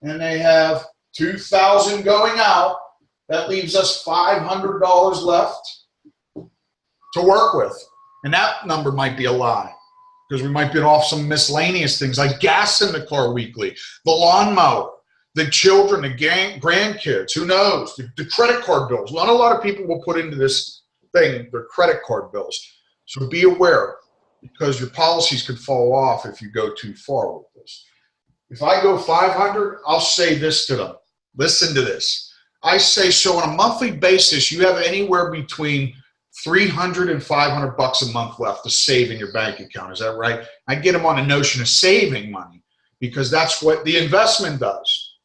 and they have $2,000 going out, that leaves us $500 left to work with. And that number might be a lie because we might get off some miscellaneous things like gas in the car weekly, the lawnmower, the children, the grandkids, who knows, the credit card bills. Not a lot of people will put into this thing their credit card bills. So be aware, because your policies could fall off if you go too far with this. If I go 500, I'll say this to them. Listen to this. I say, so on a monthly basis, you have anywhere between $300 and $500 a month left to save in your bank account. Is that right? I get them on a notion of saving money because that's what the investment does.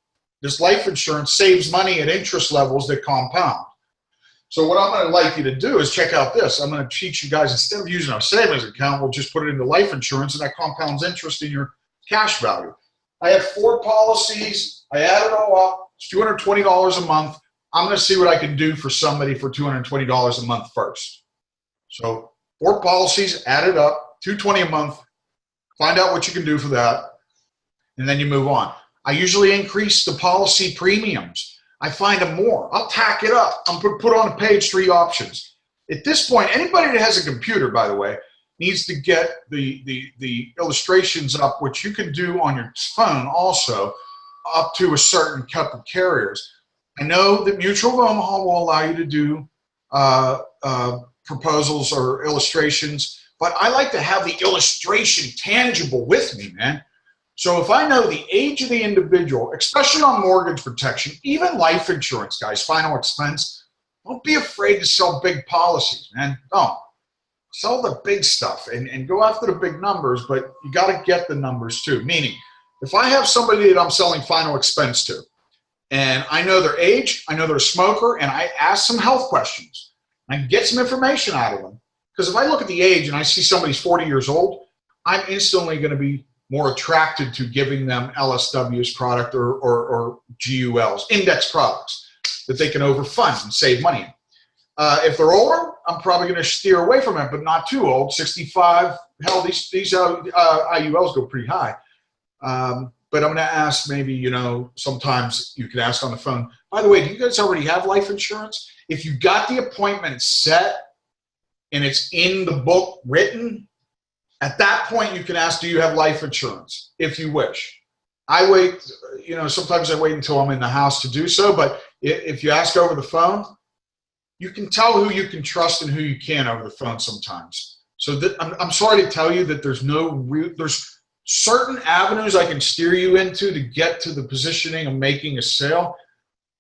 This life insurance saves money at interest levels that compound. So what I'm going to like you to do is check out this. I'm going to teach you guys, instead of using a savings account, we'll just put it into life insurance, and that compounds interest in your cash value. I have 4 policies. I add it all up. It's $220 a month. I'm going to see what I can do for somebody for $220 a month first. So 4 policies, add it up, $220 a month. Find out what you can do for that, and then you move on. I usually increase the policy premiums. I find them more. I'll tack it up. I'm going to put on a page 3 options. At this point, anybody that has a computer, by the way, needs to get the illustrations up, which you can do on your phone also, up to a certain couple of carriers. I know that Mutual of Omaha will allow you to do proposals or illustrations, but I like to have the illustration tangible with me, man. So if I know the age of the individual, especially on mortgage protection, even life insurance, guys, final expense, don't be afraid to sell big policies, man. Don't. Sell the big stuff and go after the big numbers, but you got to get the numbers too. Meaning, if I have somebody that I'm selling final expense to, and I know their age, I know they're a smoker, and I ask some health questions, I can get some information out of them. Because if I look at the age and I see somebody's 40 years old, I'm instantly going to be more attracted to giving them LSW's product or GULs, index products that they can overfund and save money in. If they're older, I'm probably going to steer away from it, but not too old. 65, hell, these IULs go pretty high. But I'm going to ask maybe, you know, sometimes you can ask on the phone, by the way, do you guys already have life insurance? If you got the appointment set and it's in the book written, at that point you can ask, do you have life insurance, if you wish. I wait, you know, sometimes I wait until I'm in the house to do so, but if you ask over the phone, you can tell who you can trust and who you can't over the phone sometimes. So I'm sorry to tell you that there's certain avenues I can steer you into to get to the positioning of making a sale,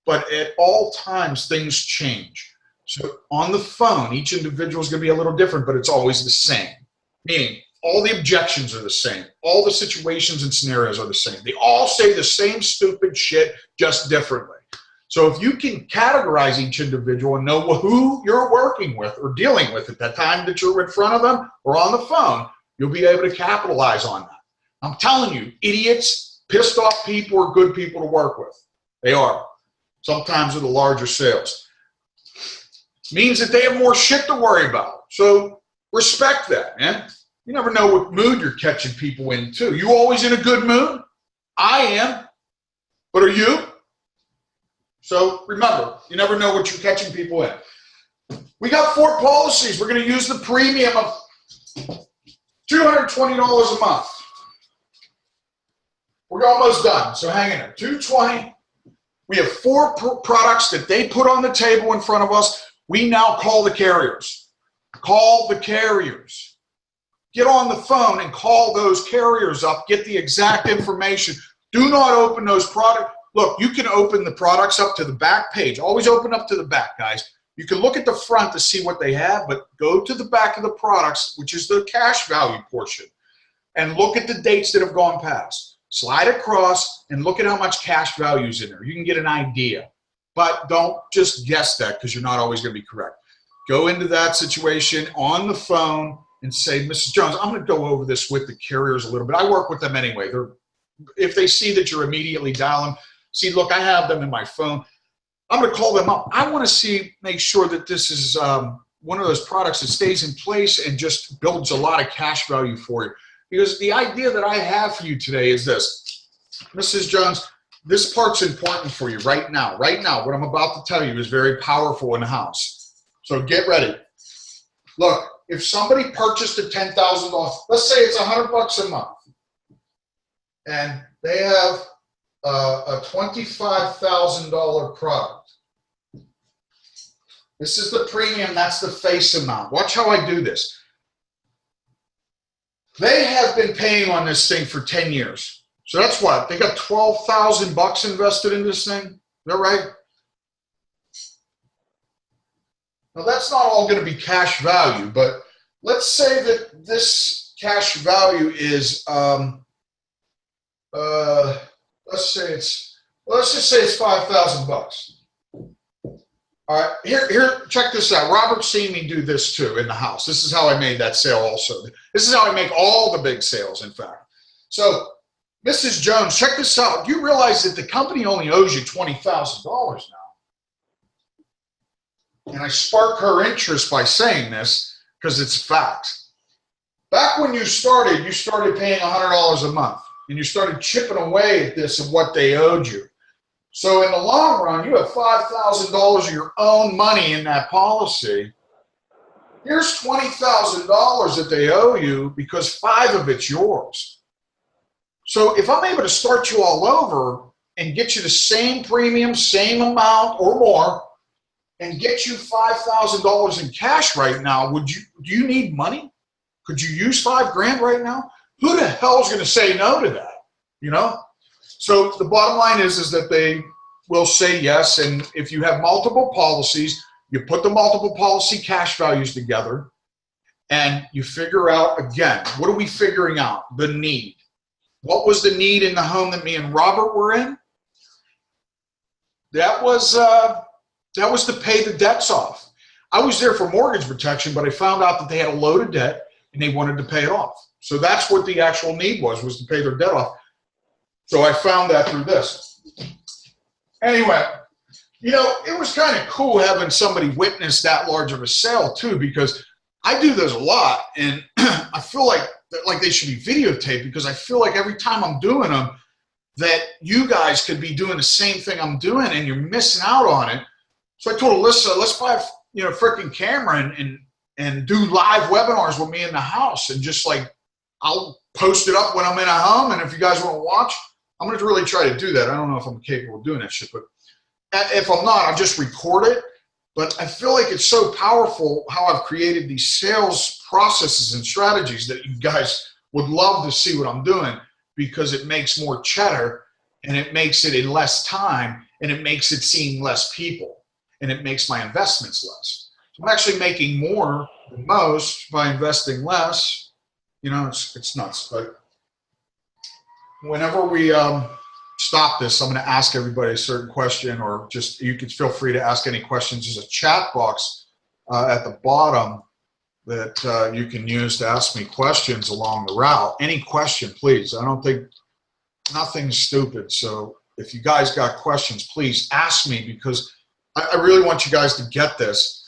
but at all times things change. So on the phone, each individual is going to be a little different, but it's always the same. Meaning, all the objections are the same. All the situations and scenarios are the same. They all say the same stupid shit, just differently. So if you can categorize each individual and know who you're working with or dealing with at that time that you're in front of them or on the phone, you'll be able to capitalize on that. I'm telling you, idiots, pissed off people are good people to work with. They are. Sometimes with the larger sales. Means that they have more shit to worry about. So respect that, man. You never know what mood you're catching people in, too. You always in a good mood? I am. But are you? So remember, you never know what you're catching people in. We got 4 policies. We're going to use the premium of $220 a month. We're almost done, so hang in there. $220. We have 4 products that they put on the table in front of us. We now call the carriers. Call the carriers. Get on the phone and call those carriers up. Get the exact information. Do not open those products. Look, you can open the products up to the back page. Always open up to the back, guys. You can look at the front to see what they have, but go to the back of the products, which is the cash value portion, and look at the dates that have gone past. Slide across and look at how much cash value is in there. You can get an idea, but don't just guess that because you're not always going to be correct. Go into that situation on the phone and say, Mrs. Jones, I'm going to go over this with the carriers a little bit. I work with them anyway. If they see that you're immediately dialing, see, look, I have them in my phone. I'm going to call them up. I want to make sure that this is one of those products that stays in place and just builds a lot of cash value for you. Because the idea that I have for you today is this. Mrs. Jones, this part's important for you right now. Right now, what I'm about to tell you is very powerful in the house. So get ready. Look, if somebody purchased a $10,000, let's say it's $100 a month, and they have a $25,000 product. This is the premium, that's the face amount. Watch how I do this. They have been paying on this thing for 10 years. So that's what? They got $12,000 invested in this thing? Is that right? Now that's not all going to be cash value, but let's say that this cash value is let's just say it's $5,000. All right, here, check this out. Robert's seen me do this too in the house. This is how I made that sale also. This is how I make all the big sales, in fact. So, Mrs. Jones, check this out. Do you realize that the company only owes you $20,000 now? And I spark her interest by saying this because it's facts. Back when you started paying $100 a month. And you started chipping away at this of what they owed you. So in the long run, you have $5,000 of your own money in that policy. Here's $20,000 that they owe you because $5,000 of it's yours. So if I'm able to start you all over and get you the same premium, same amount or more, and get you $5,000 in cash right now, do you need money? Could you use $5,000 right now? Who the hell is going to say no to that? You know? So the bottom line is that they will say yes. And if you have multiple policies, you put the multiple policy cash values together and you figure out, again, what are we figuring out? The need. What was the need in the home that me and Robert were in? That was to pay the debts off. I was there for mortgage protection, but I found out that they had a load of debt and they wanted to pay it off. So that's what the actual need was to pay their debt off. So I found that through this. Anyway, you know, it was kind of cool having somebody witness that large of a sale too, because I do this a lot and I feel like they should be videotaped because I feel like every time I'm doing them that you guys could be doing the same thing I'm doing and you're missing out on it. So I told Alyssa, let's buy a freaking camera and do live webinars with me in the house and just like I'll post it up when I'm in a home, and if you guys want to watch, I'm going to really try to do that. I don't know if I'm capable of doing that shit, but if I'm not, I'll just record it. But I feel like it's so powerful how I've created these sales processes and strategies that you guys would love to see what I'm doing because it makes more cheddar and it makes it in less time and it makes it seem less people. and it makes my investments less. So I'm actually making more than most by investing less. You know, it's nuts. But whenever we stop this, I'm going to ask everybody a certain question, or just you can feel free to ask any questions. There's a chat box at the bottom that you can use to ask me questions along the route. Any question, please. I don't think nothing's stupid. So if you guys got questions, please ask me, because I really want you guys to get this.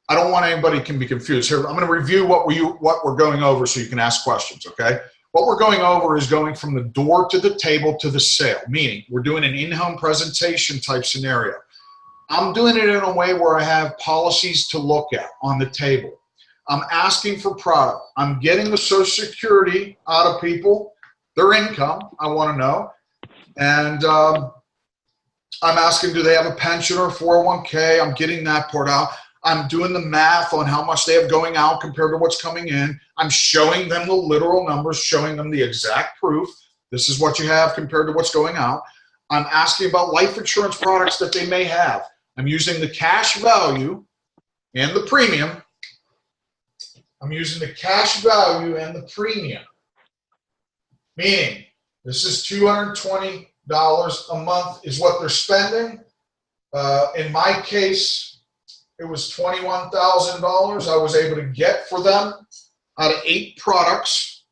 I don't want anybody can be confused. Here, I'm going to review what we're going over so you can ask questions, okay? What we're going over is going from the door to the table to the sale, meaning we're doing an in-home presentation type scenario. I'm doing it in a way where I have policies to look at on the table. I'm asking for product. I'm getting the Social Security out of people, their income, I want to know. And I'm asking, do they have a pension or a 401k? I'm getting that part out. I'm doing the math on how much they have going out compared to what's coming in. I'm showing them the literal numbers, showing them the exact proof. This is what you have compared to what's going out. I'm asking about life insurance products that they may have. I'm using the cash value and the premium. I'm using the cash value and the premium. Meaning, this is $220 a month is what they're spending. In my case, it was $21,000 I was able to get for them out of 8 products.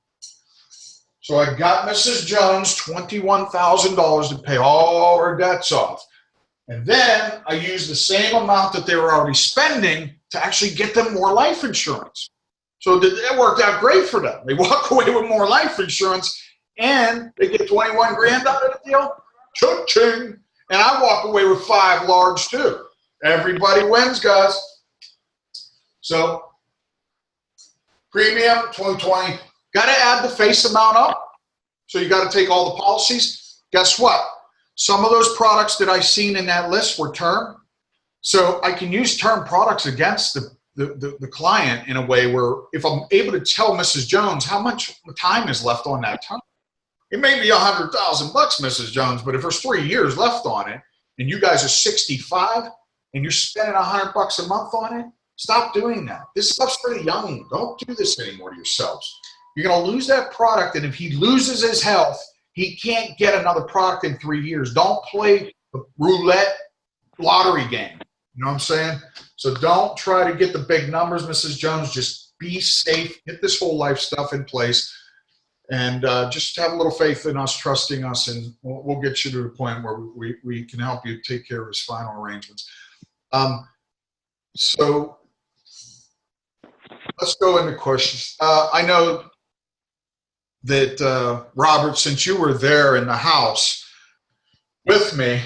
So I got Mrs. Jones $21,000 to pay all her debts off. And then I used the same amount that they were already spending to actually get them more life insurance. So that worked out great for them. They walk away with more life insurance and they get 21 grand out of the deal. Cha-ching. And I walk away with 5 large too. Everybody wins, guys. So premium 2020. Got to add the face amount up. So you got to take all the policies. Guess what? Some of those products that I seen in that list were term. So I can use term products against the client in a way where if I'm able to tell Mrs. Jones how much time is left on that term. It may be $100,000, Mrs. Jones, but if there's 3 years left on it and you guys are 65 and you're spending $100 a month on it, stop doing that. This stuff's pretty young. Don't do this anymore to yourselves. You're going to lose that product, and if he loses his health, he can't get another product in 3 years. Don't play the roulette lottery game. You know what I'm saying? So don't try to get the big numbers, Mrs. Jones. Just be safe. Get this whole life stuff in place. And just have a little faith in us, trusting us, and we'll get you to the point where we can help you take care of his final arrangements. So let's go into questions. I know that, Robert, since you were there in the house with me,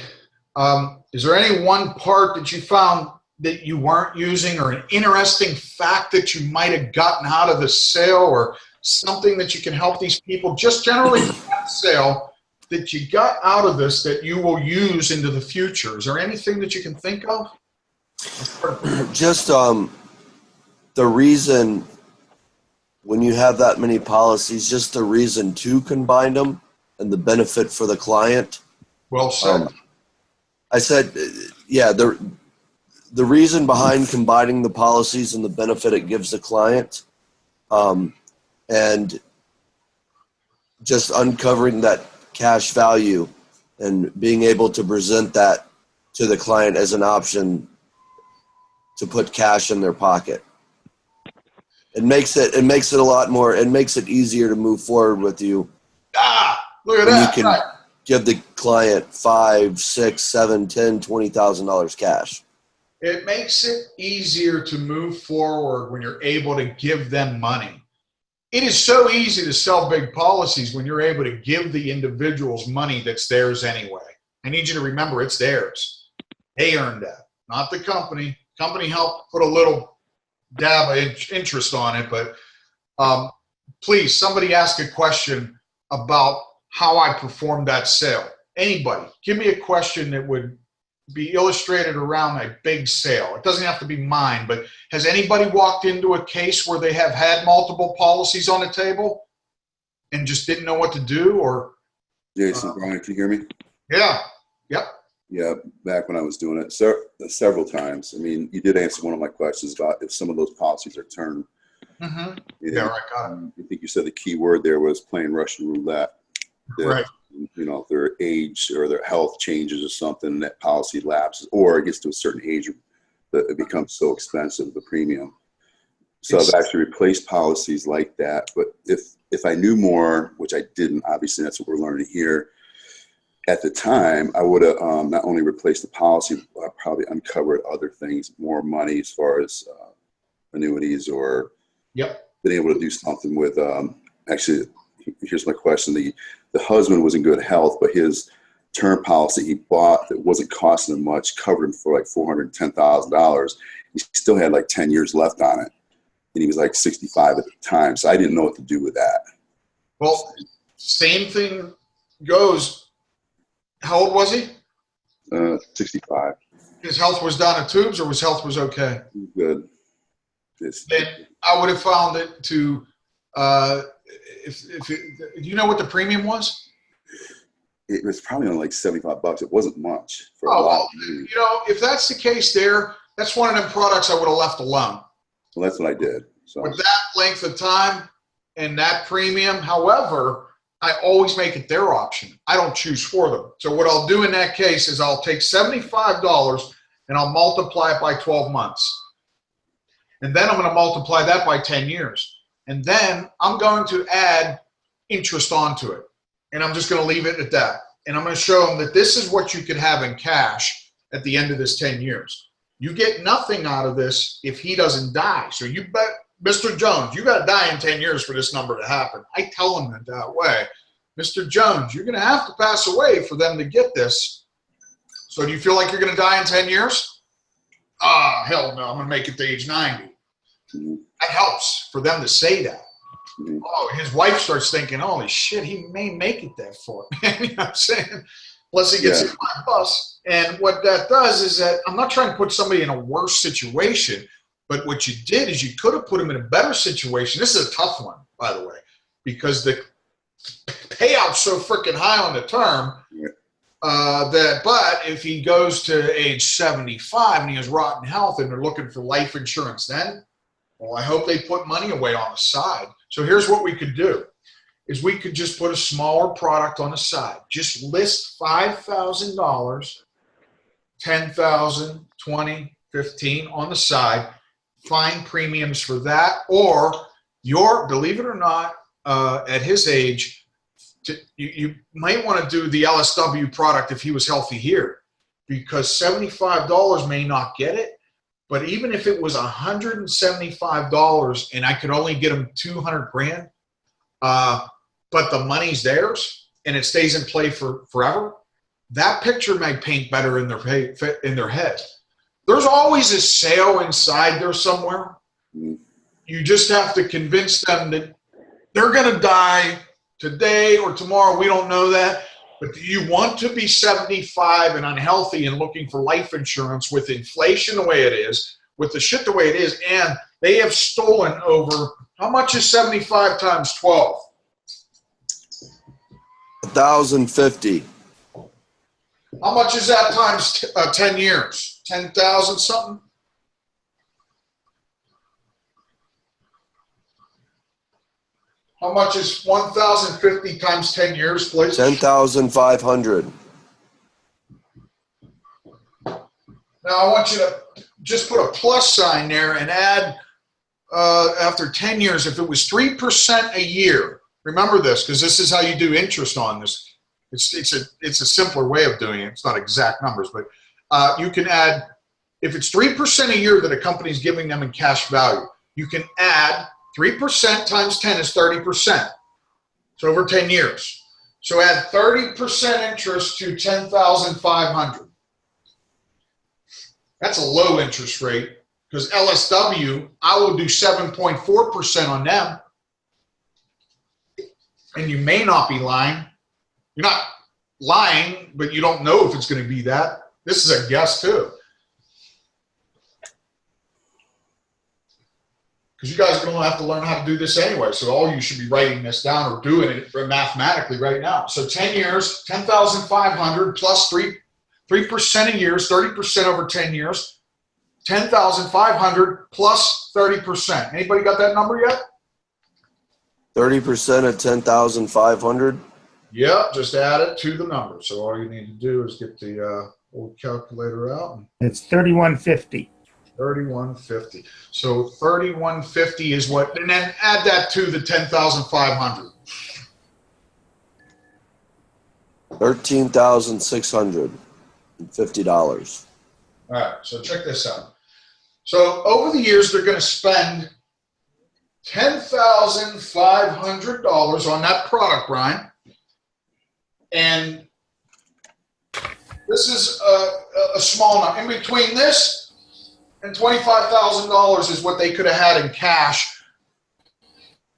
is there any one part that you found that you weren't using, or an interesting fact that you might have gotten out of the sale, or something that you can help these people just generally from that sale that you got out of this that you will use into the future? Is there anything that you can think of?
Just the reason when you have that many policies, just the reason to combine them and the benefit for the client.
Well said.
I said, yeah, the reason behind combining the policies and the benefit it gives the client, and just uncovering that cash value and being able to present that to the client as an option to put cash in their pocket. It makes it a lot more, it makes it easier to move forward with you.
Look at that.
You can give the client $5,000, $6,000, $7,000, $10,000, $20,000 cash.
It makes it easier to move forward when you're able to give them money. It is so easy to sell big policies when you're able to give the individuals money that's theirs anyway. I need you to remember it's theirs. They earned that, not the company. Company helped put a little dab of interest on it, but please, somebody ask a question about how I performed that sale. Anybody, give me a question that would be illustrated around a big sale. It doesn't have to be mine, but has anybody walked into a case where they have had multiple policies on the table and just didn't know what to do? Or
Jason, Brian, can you hear me?
Yeah. Yep.
Yeah, back when I was doing it several times. I mean, you did answer one of my questions about if some of those policies are term.
Mm-hmm. Yeah, right. Got it.
I think you said the key word there was playing Russian roulette. That,
right.
You know, if their age or their health changes or something, that policy lapses, or it gets to a certain age that it becomes so expensive, the premium. So I've actually replaced policies like that. But if I knew more, which I didn't, obviously that's what we're learning here. At the time, I would have not only replaced the policy, but I probably uncovered other things, more money as far as annuities, or been able to do something with. Actually, here's my question: the husband was in good health, but his term policy he bought that wasn't costing him much covered him for like $410,000. He still had like 10 years left on it, and he was like 65 at the time. So I didn't know what to do with that.
Well, same thing goes. How old was he?
65.
His health was down in tubes, or his health was okay?
Good.
Then I would have found it to, do you know what the premium was?
It was probably only like $75. It wasn't much for a
lot.
Well,
you know, if that's the case there, that's one of them products I would have left alone.
Well, that's what I did. So.
With that length of time and that premium, however, I always make it their option. I don't choose for them. So what I'll do in that case is I'll take $75 and I'll multiply it by 12 months. And then I'm going to multiply that by 10 years. And then I'm going to add interest onto it. And I'm just going to leave it at that. And I'm going to show them that this is what you could have in cash at the end of this 10 years. You get nothing out of this if he doesn't die. So you bet, Mr. Jones, you got to die in 10 years for this number to happen. I tell them it that way. Mr. Jones, you're going to have to pass away for them to get this. So do you feel like you're going to die in 10 years? Ah, hell no, I'm going to make it to age 90. That helps for them to say that. Oh, his wife starts thinking, holy shit, he may make it that far. You know what I'm saying? Unless he gets hit by a bus. And what that does is that I'm not trying to put somebody in a worse situation, but what you did is you could have put him in a better situation. This is a tough one, by the way, because the payout's so freaking high on the term but if he goes to age 75 and he has rotten health and they're looking for life insurance then, well, I hope they put money away on the side. So here's what we could do is we could just put a smaller product on the side. Just list $5,000, $10,000, $20,000, $15,000 on the side. Find premiums for that, or believe it or not, at his age, you might want to do the LSW product if he was healthy here, because $75 may not get it. But even if it was $175 and I could only get him 200 grand, but the money's theirs and it stays in play for forever, that picture may paint better in their head. There's always a sale inside there somewhere. You just have to convince them that they're going to die today or tomorrow. We don't know that. But do you want to be 75 and unhealthy and looking for life insurance with inflation the way it is, with the shit the way it is, and they have stolen over, how much is 75 times 12?
1,050.
How much is that times 10 years? 10,000 something? How much is 1,050 times 10 years, please?
10,500.
Now I want you to just put a plus sign there and add, after 10 years, if it was 3% a year, remember this, because this is how you do interest on this. It's a simpler way of doing it. It's not exact numbers, but you can add, if it's 3% a year that a company's giving them in cash value, you can add 3% times 10 is 30%. So over 10 years. So add 30% interest to 10,500. That's a low interest rate, because LSW, I will do 7.4% on them. And you may not be lying. You're not lying, but you don't know if it's going to be that. This is a guess too. Because you guys are going to have to learn how to do this anyway. So all you should be writing this down or doing it mathematically right now. So 10 years, 10,500 plus 3% 3% a year is 30% over 10 years. 10,500 plus 30%. Anybody got that number yet?
30% of 10,500.
Yep, just add it to the number. So all you need to do is get the old calculator out.
It's 3150.
3150. So 3150 is what, and then add that to the 10,500.
$13,650.
All right, so check this out. So over the years, they're going to spend $10,500 on that product, Brian. And this is a small number. In between this and $25,000 is what they could have had in cash.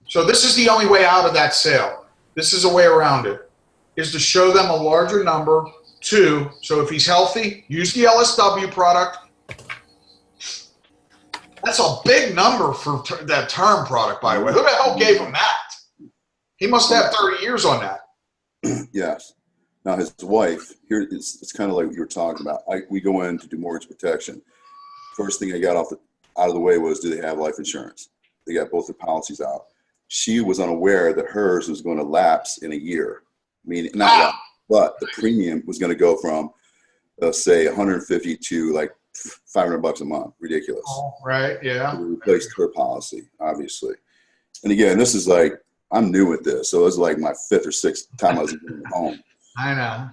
So this is the only way out of that sale. This is a way around it, is to show them a larger number. Two, so if he's healthy, use the LSW product. That's a big number for that term product, by the way. Who the hell gave him that? He must have 30 years on that.
Yes. Now his wife, here it's kind of like what you were talking about. We go in to do mortgage protection. First thing I got out of the way was, do they have life insurance? They got both their policies out. She was unaware that hers was going to lapse in a year. I mean, not lapse, but the premium was going to go from, say, 150 to like $500 a month. Ridiculous.
Oh, right, yeah.
We replaced her policy, obviously. And again, this is like, I'm new at this, so it was like my fifth or sixth time I was in home.
I know.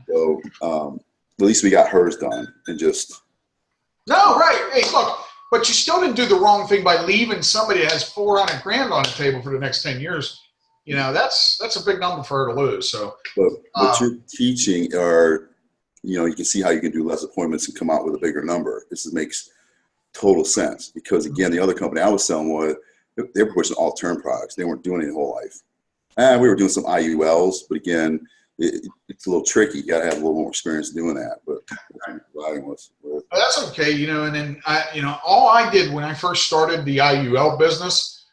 So at least we got hers done and just.
No, right. Hey, look, but you still didn't do the wrong thing by leaving somebody that has $400 grand on the table for the next 10 years. You know, that's a big number for her to lose. So,
but what you're teaching are, you know, you can see how you can do less appointments and come out with a bigger number. This makes total sense because, again, the other company I was selling with, they were pushing all term products. They weren't doing it the whole life. And we were doing some IULs, but again, it's a little tricky. You got to have a little more experience doing that. But providing was.
That's okay, you know. And then all I did when I first started the IUL business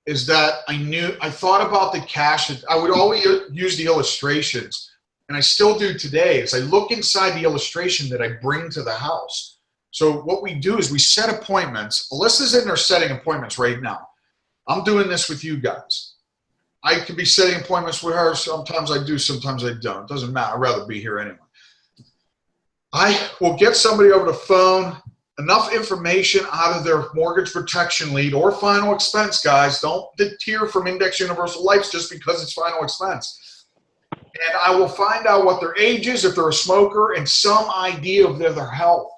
is that I thought about the cash. I would always use the illustrations, and I still do today, is I look inside the illustration that I bring to the house. So what we do is we set appointments. Alyssa's in there setting appointments right now. I'm doing this with you guys. I could be setting appointments with her. Sometimes I do, sometimes I don't. It doesn't matter. I'd rather be here anyway. I will get somebody over the phone, enough information out of their mortgage protection lead or final expense, guys. Don't deter from Index Universal Life just because it's final expense. And I will find out what their age is, if they're a smoker, and some idea of their health.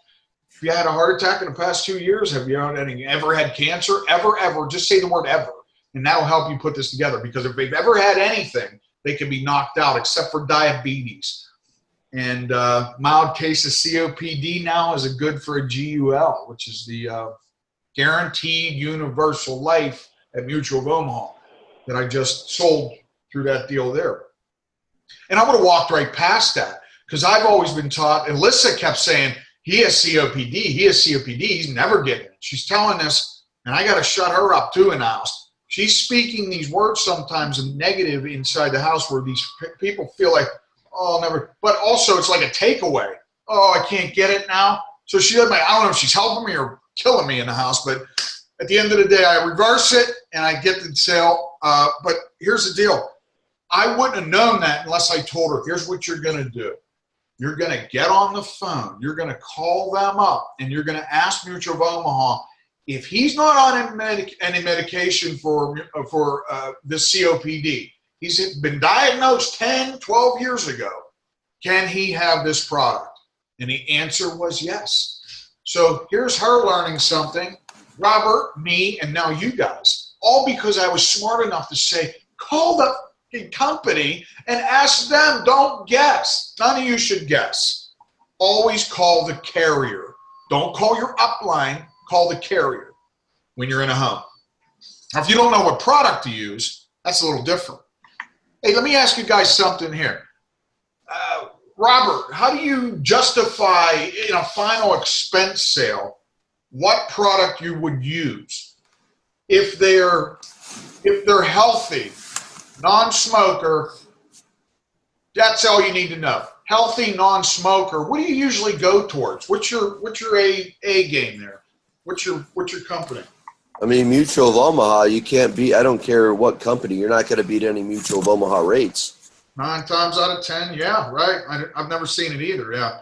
If you had a heart attack in the past 2 years, have you ever had cancer? Ever, just say the word ever. And that'll help you put this together, because if they've ever had anything, they can be knocked out except for diabetes. And mild case of COPD now is good for a GUL, which is the Guaranteed Universal Life at Mutual of Omaha that I just sold through that deal there. And I would have walked right past that because I've always been taught, and Alyssa kept saying, he has COPD, he's never getting it. She's telling us, and I got to shut her up too in the house. She's speaking these words sometimes negative inside the house where these people feel like, oh, never. But also it's like a takeaway. Oh, I can't get it now. So I don't know if she's helping me or killing me in the house. But at the end of the day, I reverse it and I get the sale. But here's the deal. I wouldn't have known that unless I told her, here's what you're going to do. You're going to get on the phone. You're going to call them up and you're going to ask Mutual of Omaha, if he's not on any medication for this COPD, he's been diagnosed 10, 12 years ago, can he have this product? And the answer was yes. So here's her learning something. Robert, me, and now you guys, all because I was smart enough to say, call the company and ask them. Don't guess. None of you should guess. Always call the carrier. Don't call your upline. Call the carrier when you're in a home. Now, if you don't know what product to use, that's a little different. Hey, let me ask you guys something here. Robert, how do you justify in a final expense sale what product you would use if they're healthy, non-smoker? That's all you need to know. healthy non-smoker, what do you usually go towards? What's your A game there? What's your company?
I mean, Mutual of Omaha, you can't beat. I don't care what company. You're not going to beat any Mutual of Omaha rates.
9 times out of 10, yeah, right. I've never seen it either. Yeah.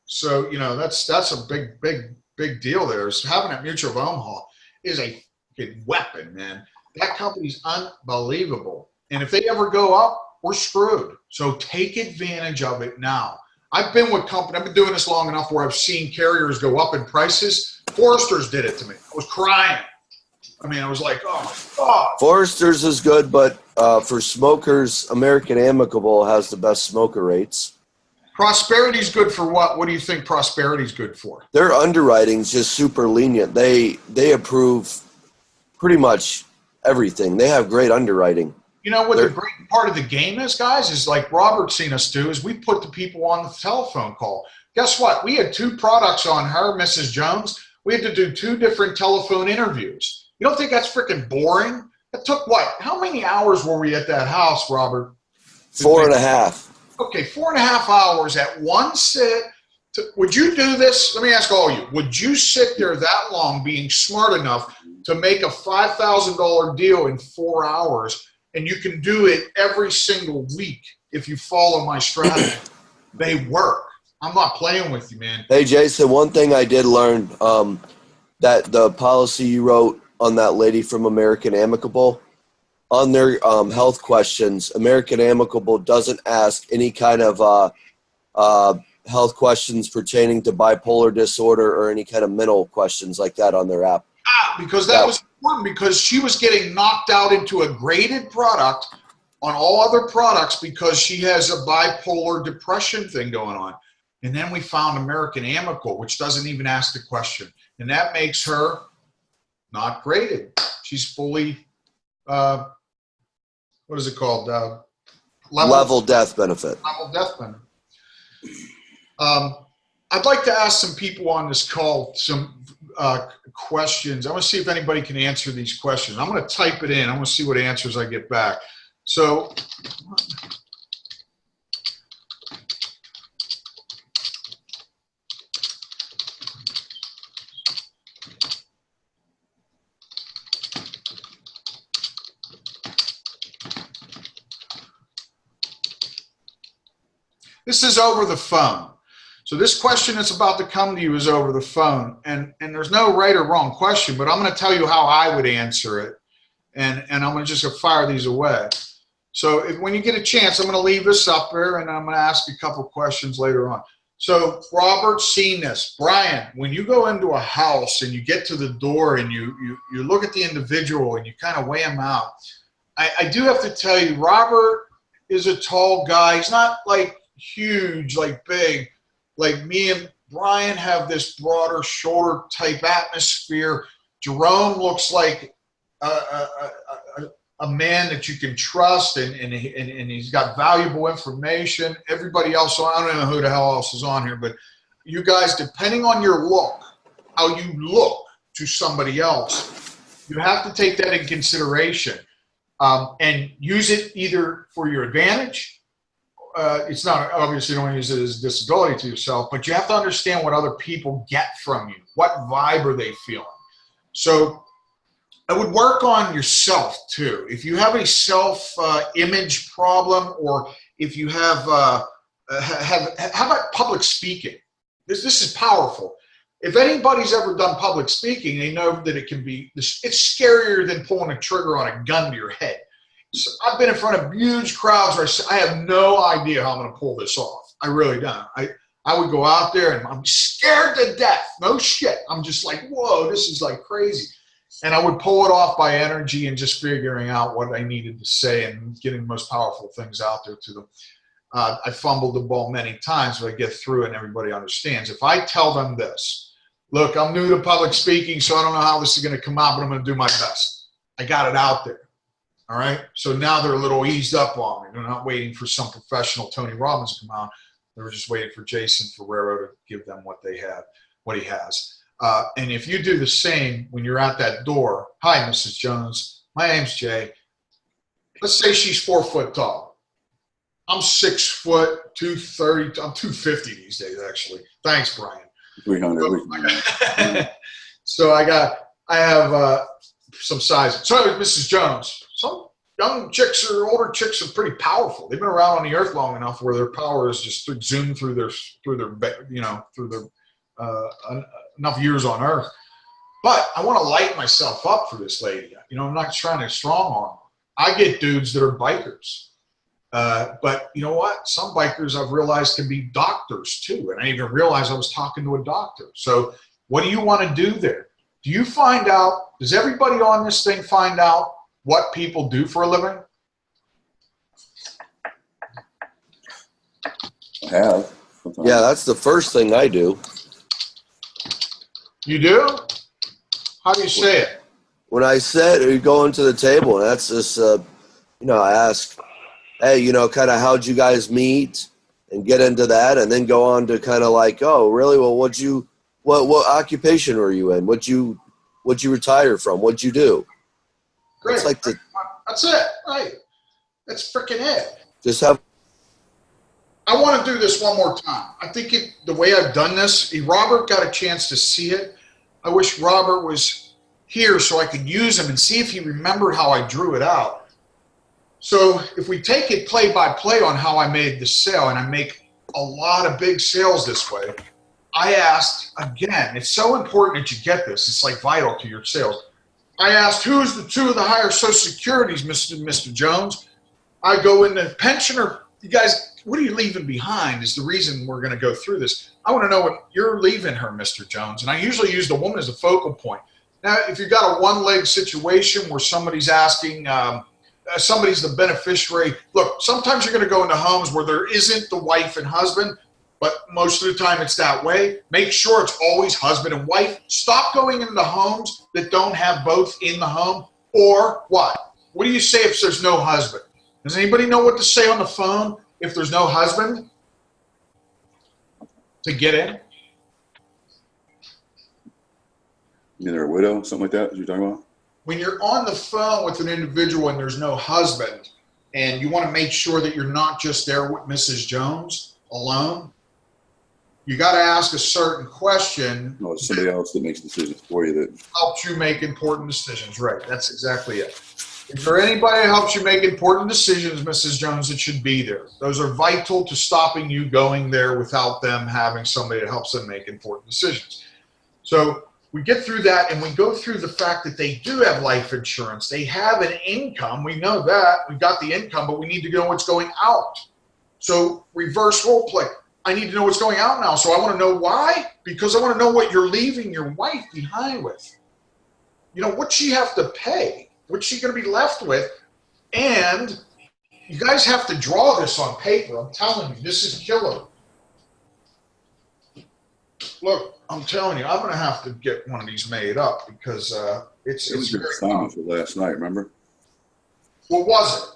So that's a big deal there. So having that Mutual of Omaha is a good weapon, man. That company's unbelievable. And if they ever go up, we're screwed. So take advantage of it now. I've been doing this long enough where I've seen carriers go up in prices. Foresters did it to me. I was crying. I mean, I was like, oh my God.
Foresters is good, but for smokers, American Amicable has the best smoker rates.
Prosperity's good for what? What do you think Prosperity's good for?
Their underwriting's just super lenient. They approve pretty much everything. They have great underwriting.
You know what the great part of the game is, guys, is like Robert's seen us do, is we put the people on the telephone call. Guess what? We had 2 products on her, Mrs. Jones. We had to do 2 different telephone interviews. You don't think that's freaking boring? It took what? How many hours were we at that house, Robert?
4.5.
Okay, 4.5 hours at one sit. Would you do this? Let me ask all of you. Would you sit there that long being smart enough to make a $5,000 deal in 4 hours? And you can do it every single week if you follow my strategy. They work. I'm not playing with you, man.
Hey, Jason, one thing I did learn, that the policy you wrote on that lady from American Amicable, on their health questions, American Amicable doesn't ask any kind of health questions pertaining to bipolar disorder or any kind of mental questions like that on their app.
Because that was important, because she was getting knocked out into a graded product on all other products because she has a bipolar depression thing going on. And then we found American Amicable, which doesn't even ask the question. And that makes her not graded. She's fully, what is it called?
Level death benefit.
Level death benefit. I'd like to ask some people on this call some questions. I want to see if anybody can answer these questions. I'm going to type it in. I want to see what answers I get back. So, this is over the phone. So this question that's about to come to you is over the phone. And there's no right or wrong question, but I'm going to tell you how I would answer it. And I'm going to just fire these away. So when you get a chance, I'm going to leave this up there, and I'm going to ask a couple questions later on. So Robert's seen this. Brian, when you go into a house and you get to the door and you look at the individual and you kind of weigh them out, I do have to tell you, Robert is a tall guy. He's not like huge, like big. Like me and Brian have this broader shoulder type atmosphere. Jerome looks like a man that you can trust, and he's got valuable information. Everybody else, I don't know who the hell else is on here, but you guys, depending on your look, how you look to somebody else, you have to take that in consideration and use it either for your advantage. It's not, obviously you don't use it as disability to yourself, but you have to understand what other people get from you. What vibe are they feeling? So I would work on yourself too. If you have a self-image problem, or if you have how about public speaking? This is powerful. If anybody's ever done public speaking, they know that it's scarier than pulling a trigger on a gun to your head. So I've been in front of huge crowds where I have no idea how I'm going to pull this off. I really don't. I would go out there and I'm scared to death. No shit. I'm just like, whoa, this is like crazy. And I would pull it off by energy and just figuring out what I needed to say and getting the most powerful things out there to them. I fumbled the ball many times, but I get through it and everybody understands. If I tell them this, look, I'm new to public speaking, so I don't know how this is going to come out, but I'm going to do my best. I got it out there. All right. So now they're a little eased up on me. They're not waiting for some professional Tony Robbins to come out. They were just waiting for Jason Ferrero to give them what he has. And if you do the same when you're at that door, hi, Mrs. Jones. My name's Jay. Let's say she's 4 foot tall. I'm 6 foot, 230. I'm 250 these days, actually. Thanks, Brian.
300.
So I have some size. So Mrs. Jones, some young chicks or older chicks are pretty powerful. They've been around on the earth long enough where their power is just zoomed through their enough years on earth. But I want to light myself up for this lady. I'm not trying to strong arm. I get dudes that are bikers. But you know what? Some bikers I've realized can be doctors too. And I didn't even realize I was talking to a doctor. So what do you want to do there? Do you find out, does everybody on this thing find out what people do for a living?
I have.
Yeah, that's the first thing I do.
You do? How do you say it?
When I said, you go into the table, and that's just, I ask, hey, kind of how'd you guys meet, and get into that, and then go on to kind of like, oh, really? Well, what occupation were you in? What'd you retire from? What'd you do?
Great.
It's like
That's it. Right. That's freaking it.
Just have.
I want to do this one more time. I think the way I've done this, Robert got a chance to see it. I wish Robert was here so I could use him and see if he remembered how I drew it out. So if we take it play by play on how I made the sale, and I make a lot of big sales this way, I asked, again, it's so important that you get this. It's like vital to your sales. I asked, who's the two of the higher Social Securities, Mr. Jones? I go into pensioner. You guys, what are you leaving behind is the reason we're going to go through this. I want to know what you're leaving her, Mr. Jones. And I usually use the woman as a focal point. Now, if you've got a one-leg situation where somebody's asking, somebody's the beneficiary. Look, sometimes you're going to go into homes where there isn't the wife and husband, but most of the time it's that way. Make sure it's always husband and wife. Stop going into homes that don't have both in the home. Or what? What do you say if there's no husband? Does anybody know what to say on the phone if there's no husband to get in?
Either a widow, something like that, is you're talking about?
When you're on the phone with an individual and there's no husband, and you want to make sure that you're not just there with Mrs. Jones alone, you got to ask a certain question.
No, it's somebody else that makes decisions for you that
helps you make important decisions. Right. That's exactly it. If there anybody that helps you make important decisions, Mrs. Jones, it should be there. Those are vital to stopping you going there without them having somebody that helps them make important decisions. So we get through that, and we go through the fact that they do have life insurance. They have an income. We know that. We got the income, but we need to know what's going out. So reverse role play. I need to know what's going out now. So I want to know why? Because I want to know what you're leaving your wife behind with. What's she have to pay? What's she going to be left with? And you guys have to draw this on paper. I'm telling you, this is killer. Look, I'm telling you, I'm going to have to get one of these made up because it's
it was your
very
assignment for last night, remember?
What was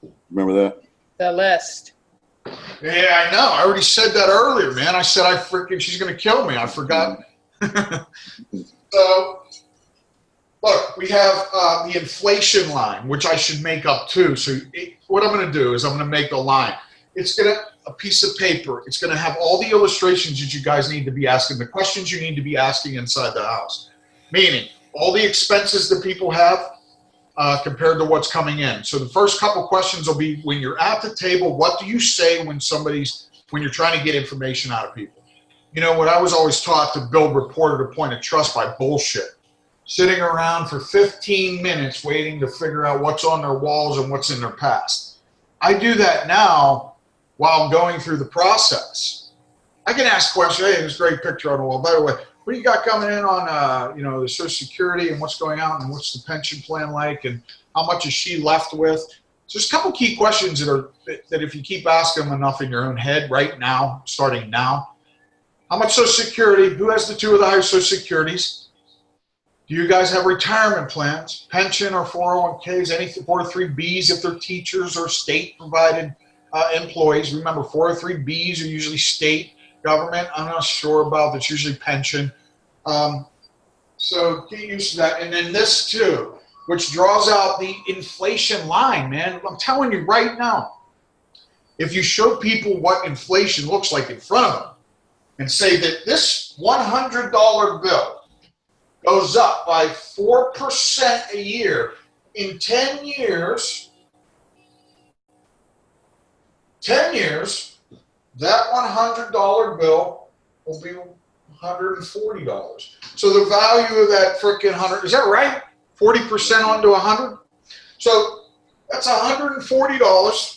it?
Remember that?
The list.
Yeah, I know. I already said that earlier, man. I said she's going to kill me. I forgot. So, look, we have the inflation line, which I should make up too. So what I'm going to do is I'm going to make a line. It's a piece of paper. It's going to have all the illustrations that you guys need to be asking, the questions you need to be asking inside the house. Meaning, all the expenses that people have compared to what's coming in. So the first couple questions will be, when you're at the table, what do you say when you're trying to get information out of people? What I was always taught to build rapport to the point of trust by bullshit. Sitting around for 15 minutes waiting to figure out what's on their walls and what's in their past. I do that now while I'm going through the process. I can ask questions. Hey, there's a great picture on the wall. By the way, what do you got coming in on the Social Security, and what's going out, and what's the pension plan like, and how much is she left with? So there's a couple key questions that if you keep asking them enough in your own head right now, starting now. How much Social Security? Who has the two of the higher Social Securities? Do you guys have retirement plans, pension or 401ks, any 403Bs if they're teachers or state-provided employees? Remember, 403Bs are usually state government. I'm not sure about that's usually pension. So get used to that. And then this too, which draws out the inflation line, man. I'm telling you right now, if you show people what inflation looks like in front of them and say that this $100 bill goes up by 4% a year in 10 years, that $100 bill will be $140. So the value of that frickin' 100, is that right? 40% onto 100? So that's $140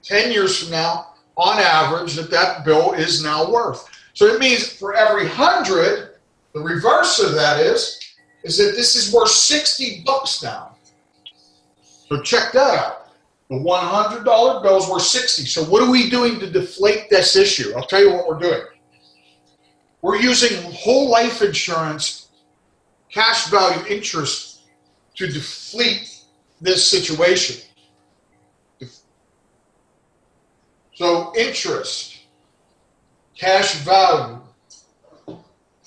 10 years from now, on average, that bill is now worth. So it means for every 100, the reverse of that is that this is worth $60 now. So check that out. The $100 bill is worth 60. So what are we doing to deflate this issue? I'll tell you what we're doing. We're using whole life insurance, cash value interest to deflate this situation. So interest, cash value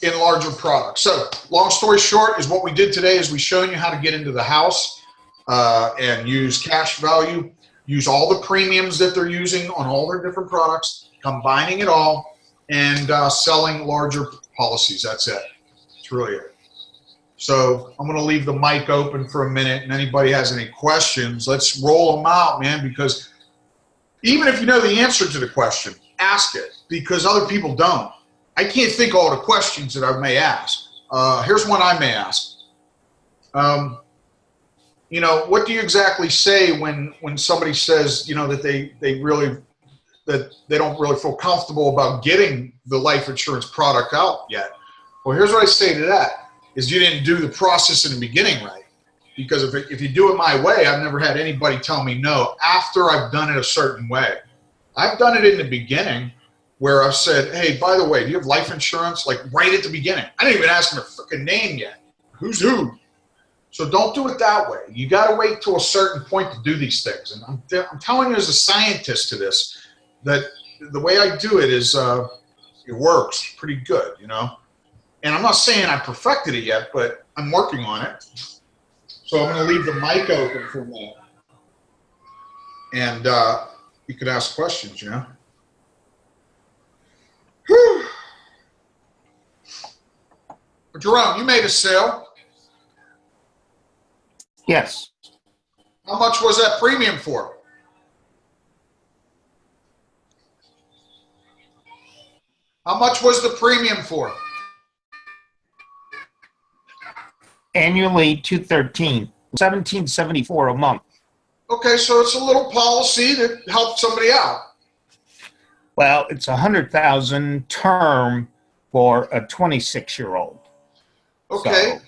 in larger products. So long story short is what we did today is we showed you how to get into the house and use cash value, use all the premiums that they're using on all their different products, combining it all, and selling larger policies. That's it. That's really it. So I'm going to leave the mic open for a minute, and anybody has any questions, let's roll them out, man, because even if you know the answer to the question, ask it, because other people don't. I can't think of all the questions that I may ask. Here's one I may ask. You know, what do you exactly say when somebody says, you know, that they don't really feel comfortable about getting the life insurance product out yet? Well, here's what I say to that, is you didn't do the process in the beginning right. Because if you do it my way, I've never had anybody tell me no after I've done it a certain way. I've done it in the beginning where I've said, hey, by the way, do you have life insurance? Like right at the beginning. I didn't even ask them their freaking name yet. Who's who? So don't do it that way. You got to wait till a certain point to do these things. And I'm telling you as a scientist to this, that the way I do it is it works pretty good, you know. And I'm not saying I perfected it yet, but I'm working on it. So I'm going to leave the mic open for a minute. And you could ask questions, you know. Whew. Jerome, you made a sale.
Yes.
How much was that premium for? How much was the premium for?
Annually, $1774 a month.
Okay, so it's a little policy that helps somebody out.
Well, it's $100,000 term for a 26-year-old.
Okay.
So,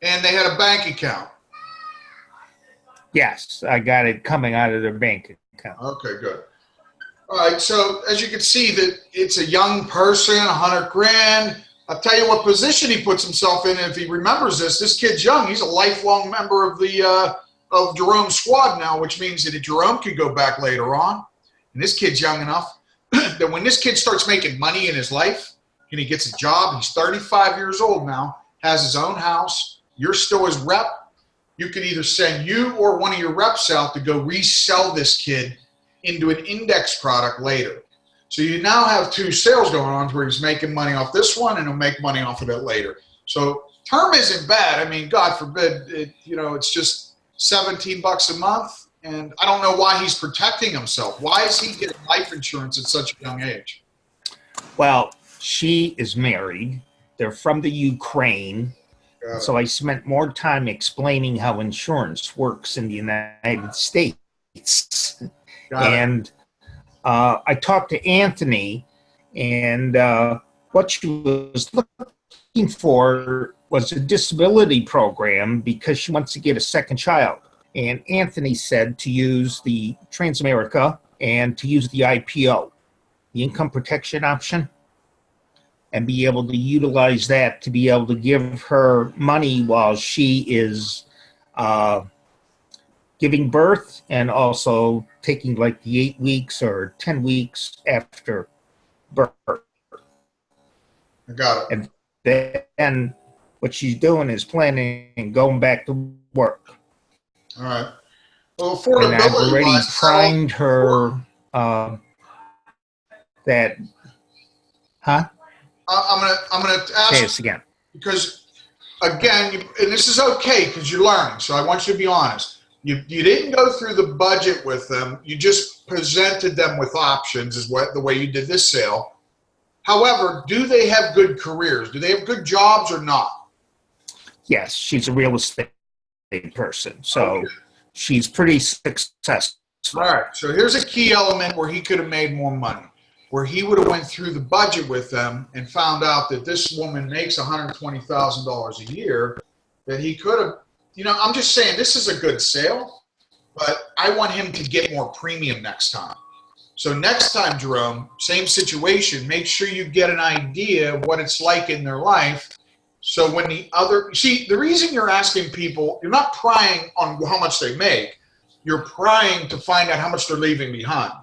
and they had a bank account.
yes, I got it coming out of their bank account.
Okay, good. All right, so as you can see, that it's a young person, 100 grand. I'll tell you what position he puts himself in. If he remembers this kid's young. He's a lifelong member of the of Jerome's squad now, which means that Jerome could go back later on. And this kid's young enough that when this kid starts making money in his life and he gets a job, he's 35 years old now, has his own house, you're still his rep, you can either send you or one of your reps out to go resell this kid into an index product later. So you now have two sales going on where he's making money off this one and he'll make money off of it later. So term isn't bad. I mean, God forbid, it's just $17 a month. And I don't know why he's protecting himself. Why is he getting life insurance at such a young age?
Well, she is married. They're from the Ukraine. So I spent more time explaining how insurance works in the United States. And I talked to Anthony, and what she was looking for was a disability program because she wants to get a second child. And Anthony said to use the Transamerica and to use the IPO, the income protection option, and be able to utilize that to be able to give her money while she is giving birth and also taking like the 8 weeks or 10 weeks after birth.
I got
And
it.
then what she's doing is planning and going back to work.
All right. Well,
And I've
affordability
already
wise,
primed her that, huh?
I'm gonna
Say
ask
this again.
because again, and this is okay because you're learning. So I want you to be honest. You didn't go through the budget with them. You just presented them with options, is what the way you did this sale. However, do they have good careers? Do they have good jobs or not?
Yes, she's a real estate person, so
Okay.
she's pretty successful.
All right. So here's a key element where he could have made more money, where he would have went through the budget with them and found out that this woman makes $120,000 a year, that he could have, I'm just saying this is a good sale, but I want him to get more premium next time. So next time, Jerome, same situation, make sure you get an idea of what it's like in their life. So when the reason you're asking people, you're not prying on how much they make, you're prying to find out how much they're leaving behind.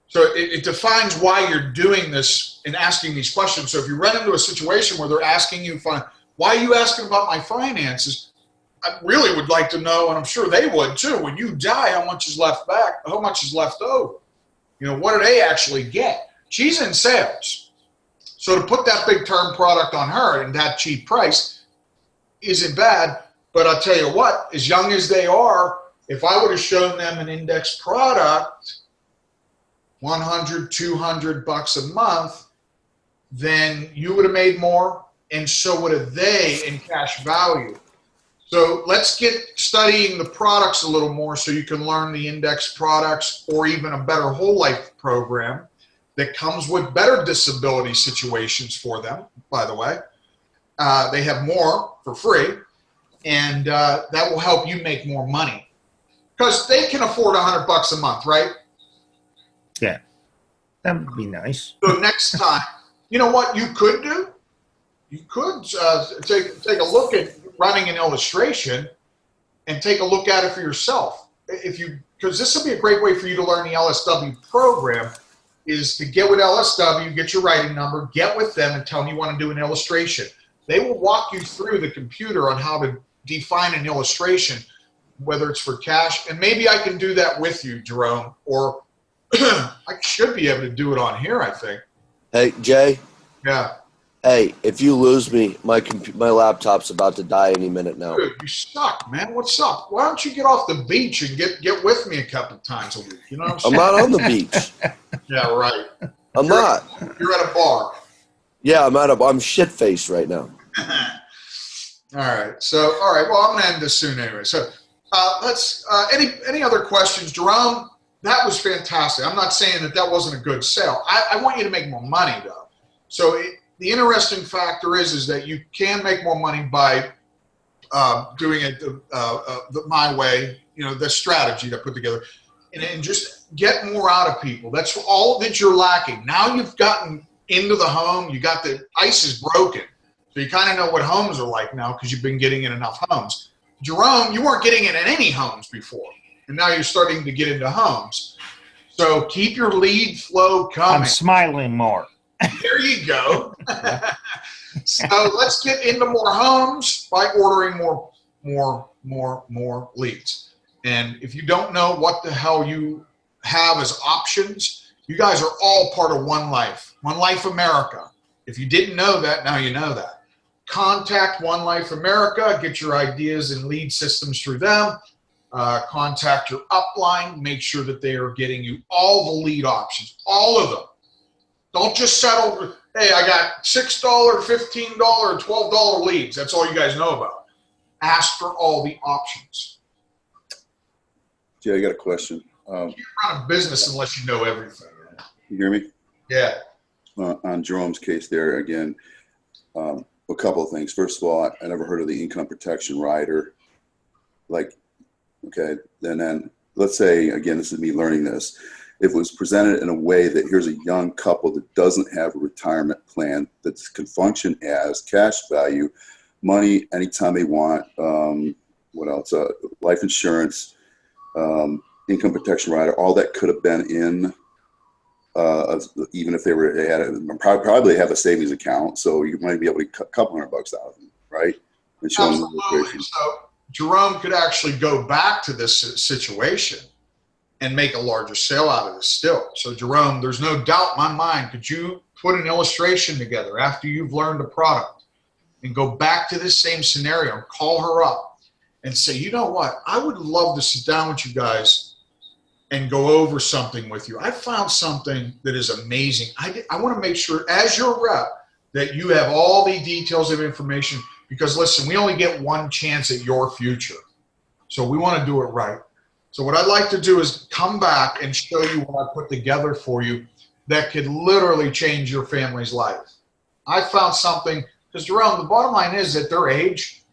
So it defines why you're doing this and asking these questions. So if you run into a situation where they're asking you, why are you asking about my finances? I really would like to know, and I'm sure they would too, when you die, how much is left back, how much is left over? What do they actually get? She's in sales. So to put that big term product on her and that cheap price isn't bad. But I'll tell you what, as young as they are, if I would have shown them an index product, $100, $200 a month, then you would have made more, and so would have they in cash value. So let's get studying the products a little more so you can learn the index products or even a better whole life program that comes with better disability situations for them, by the way. They have more for free, and that will help you make more money. Because they can afford $100 a month, right?
Yeah, that would be nice.
So next time, you know what you could do? You could take a look at running an illustration and take a look at it for yourself. Because this will be a great way for you to learn the LSW program, is to get with LSW, get your writing number, get with them and tell them you want to do an illustration. They will walk you through the computer on how to define an illustration, whether it's for cash. And maybe I can do that with you, Jerome, or I should be able to do it on here, I think.
Hey, Jay.
Yeah.
Hey, if you lose me, my laptop's about to die any minute now.
Dude, you suck, man. What's up? Why don't you get off the beach and get with me a couple times a week? You know what I'm saying?
I'm not on the beach.
Yeah, right.
I'm not.
You're at a bar.
Yeah, I'm shit-faced right now.
All right. So, all right. Well, I'm gonna end this soon anyway. So, let's. Any other questions, Jerome? That was fantastic. I'm not saying that wasn't a good sale. I want you to make more money though. So the interesting factor is that you can make more money by doing it my way. The strategy that I put together, and just get more out of people. That's all that you're lacking. Now you've gotten into the home. You got the ice is broken. So you kind of know what homes are like now because you've been getting in enough homes. Jerome, you weren't getting in any homes before, and now you're starting to get into homes. So keep your lead flow coming.
I'm smiling more.
There you go. So let's get into more homes by ordering more leads. And if you don't know what the hell you have as options, you guys are all part of One Life America. If you didn't know that, now you know that. Contact One Life America, get your ideas and lead systems through them. Contact your upline, make sure that they are getting you all the lead options, all of them. Don't just settle for, hey, I got $6, $15, $12 leads. That's all you guys know about. Ask for all the options.
Jay, I got a question.
You can't run a business unless you know everything.
You hear me?
Yeah.
On Jerome's case there, again, a couple of things. First of all, I never heard of the income protection rider. Okay, then let's say, again, this is me learning this. If it was presented in a way that here's a young couple that doesn't have a retirement plan that can function as cash value, money anytime they want, what else? Life insurance, income protection rider, all that could have been in, even if they probably have a savings account, so you might be able to cut a couple $100 out of them, right? And show them the
Absolutely. So Jerome could actually go back to this situation and make a larger sale out of this still. So Jerome, there's no doubt in my mind, could you put an illustration together after you've learned the product and go back to this same scenario, call her up and say, you know what, I would love to sit down with you guys and go over something with you. I found something that is amazing. I want to make sure as your rep that you have all the details of information, because listen, we only get one chance at your future. So we want to do it right. So what I'd like to do is come back and show you what I put together for you that could literally change your family's life. I found something, because Jerome, the bottom line is at their age,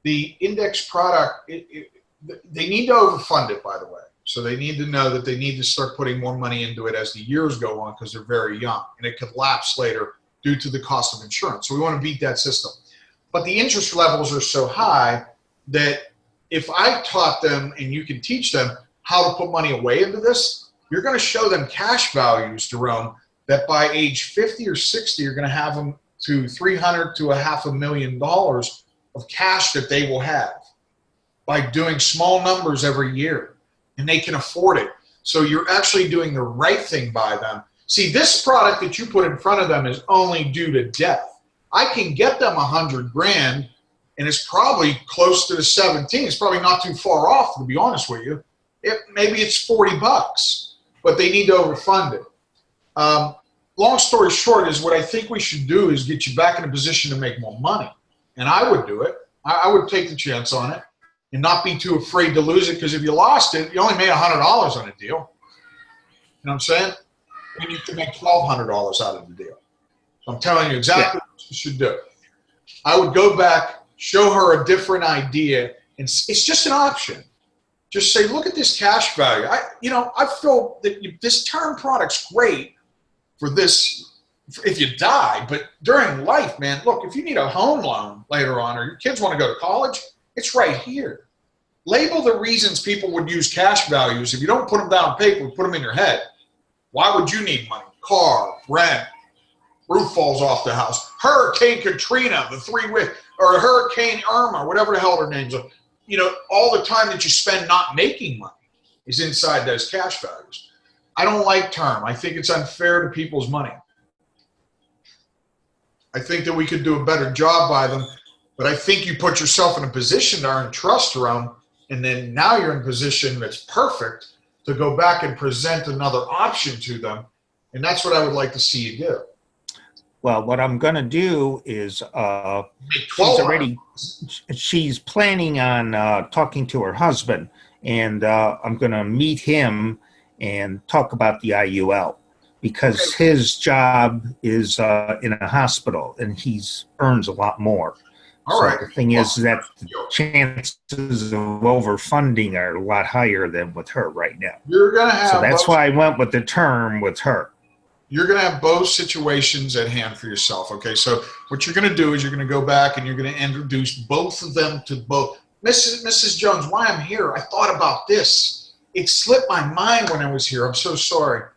the index product, they need to overfund it, by the way. So they need to know that they need to start putting more money into it as the years go on, because they're very young and it could lapse later due to the cost of insurance. So we want to beat that system. But the interest levels are so high that if I taught them and you can teach them how to put money away into this, you're going to show them cash values, Jerome, that by age 50 or 60, you're going to have them to $300,000 to $500,000 of cash that they will have by doing small numbers every year, and they can afford it. So you're actually doing the right thing by them. See, this product that you put in front of them is only due to death. I can get them $100,000, and it's probably close to the 17. It's probably not too far off, to be honest with you. Maybe it's $40, but they need to overfund it. Long story short is what I think we should do is get you back in a position to make more money. And I would do it. I would take the chance on it and not be too afraid to lose it, because if you lost it, you only made $100 on a deal. You know what I'm saying? And you can make $1,200 out of the deal. So I'm telling you exactly what you should do. I would go back, show her a different idea, and it's just an option. Just say, look at this cash value. I feel that this term product's great for this if you die, but during life, man, look, if you need a home loan later on or your kids want to go to college, it's right here. Label the reasons people would use cash values. If you don't put them down on paper, put them in your head. Why would you need money? Car, rent, roof falls off the house, Hurricane Katrina, or Hurricane Irma, whatever the hell their names are. You know, all the time that you spend not making money is inside those cash values. I don't like term. I think it's unfair to people's money. I think that we could do a better job by them, but I think you put yourself in a position to earn trust around, and then now you're in a position that's perfect to go back and present another option to them, and that's what I would like to see you do.
Well, what I'm going to do is she's planning on talking to her husband, and I'm going to meet him and talk about the IUL, because his job is in a hospital and he earns a lot more.
All right.
The thing is that the chances of overfunding are a lot higher than with her right now.
You're going to have.
So that's why I went with the term with her.
You're going to have both situations at hand for yourself. Okay, so what you're going to do is you're going to go back and you're going to introduce both of them to both. Mrs. Jones, why I'm here, I thought about this. It slipped my mind when I was here. I'm so sorry.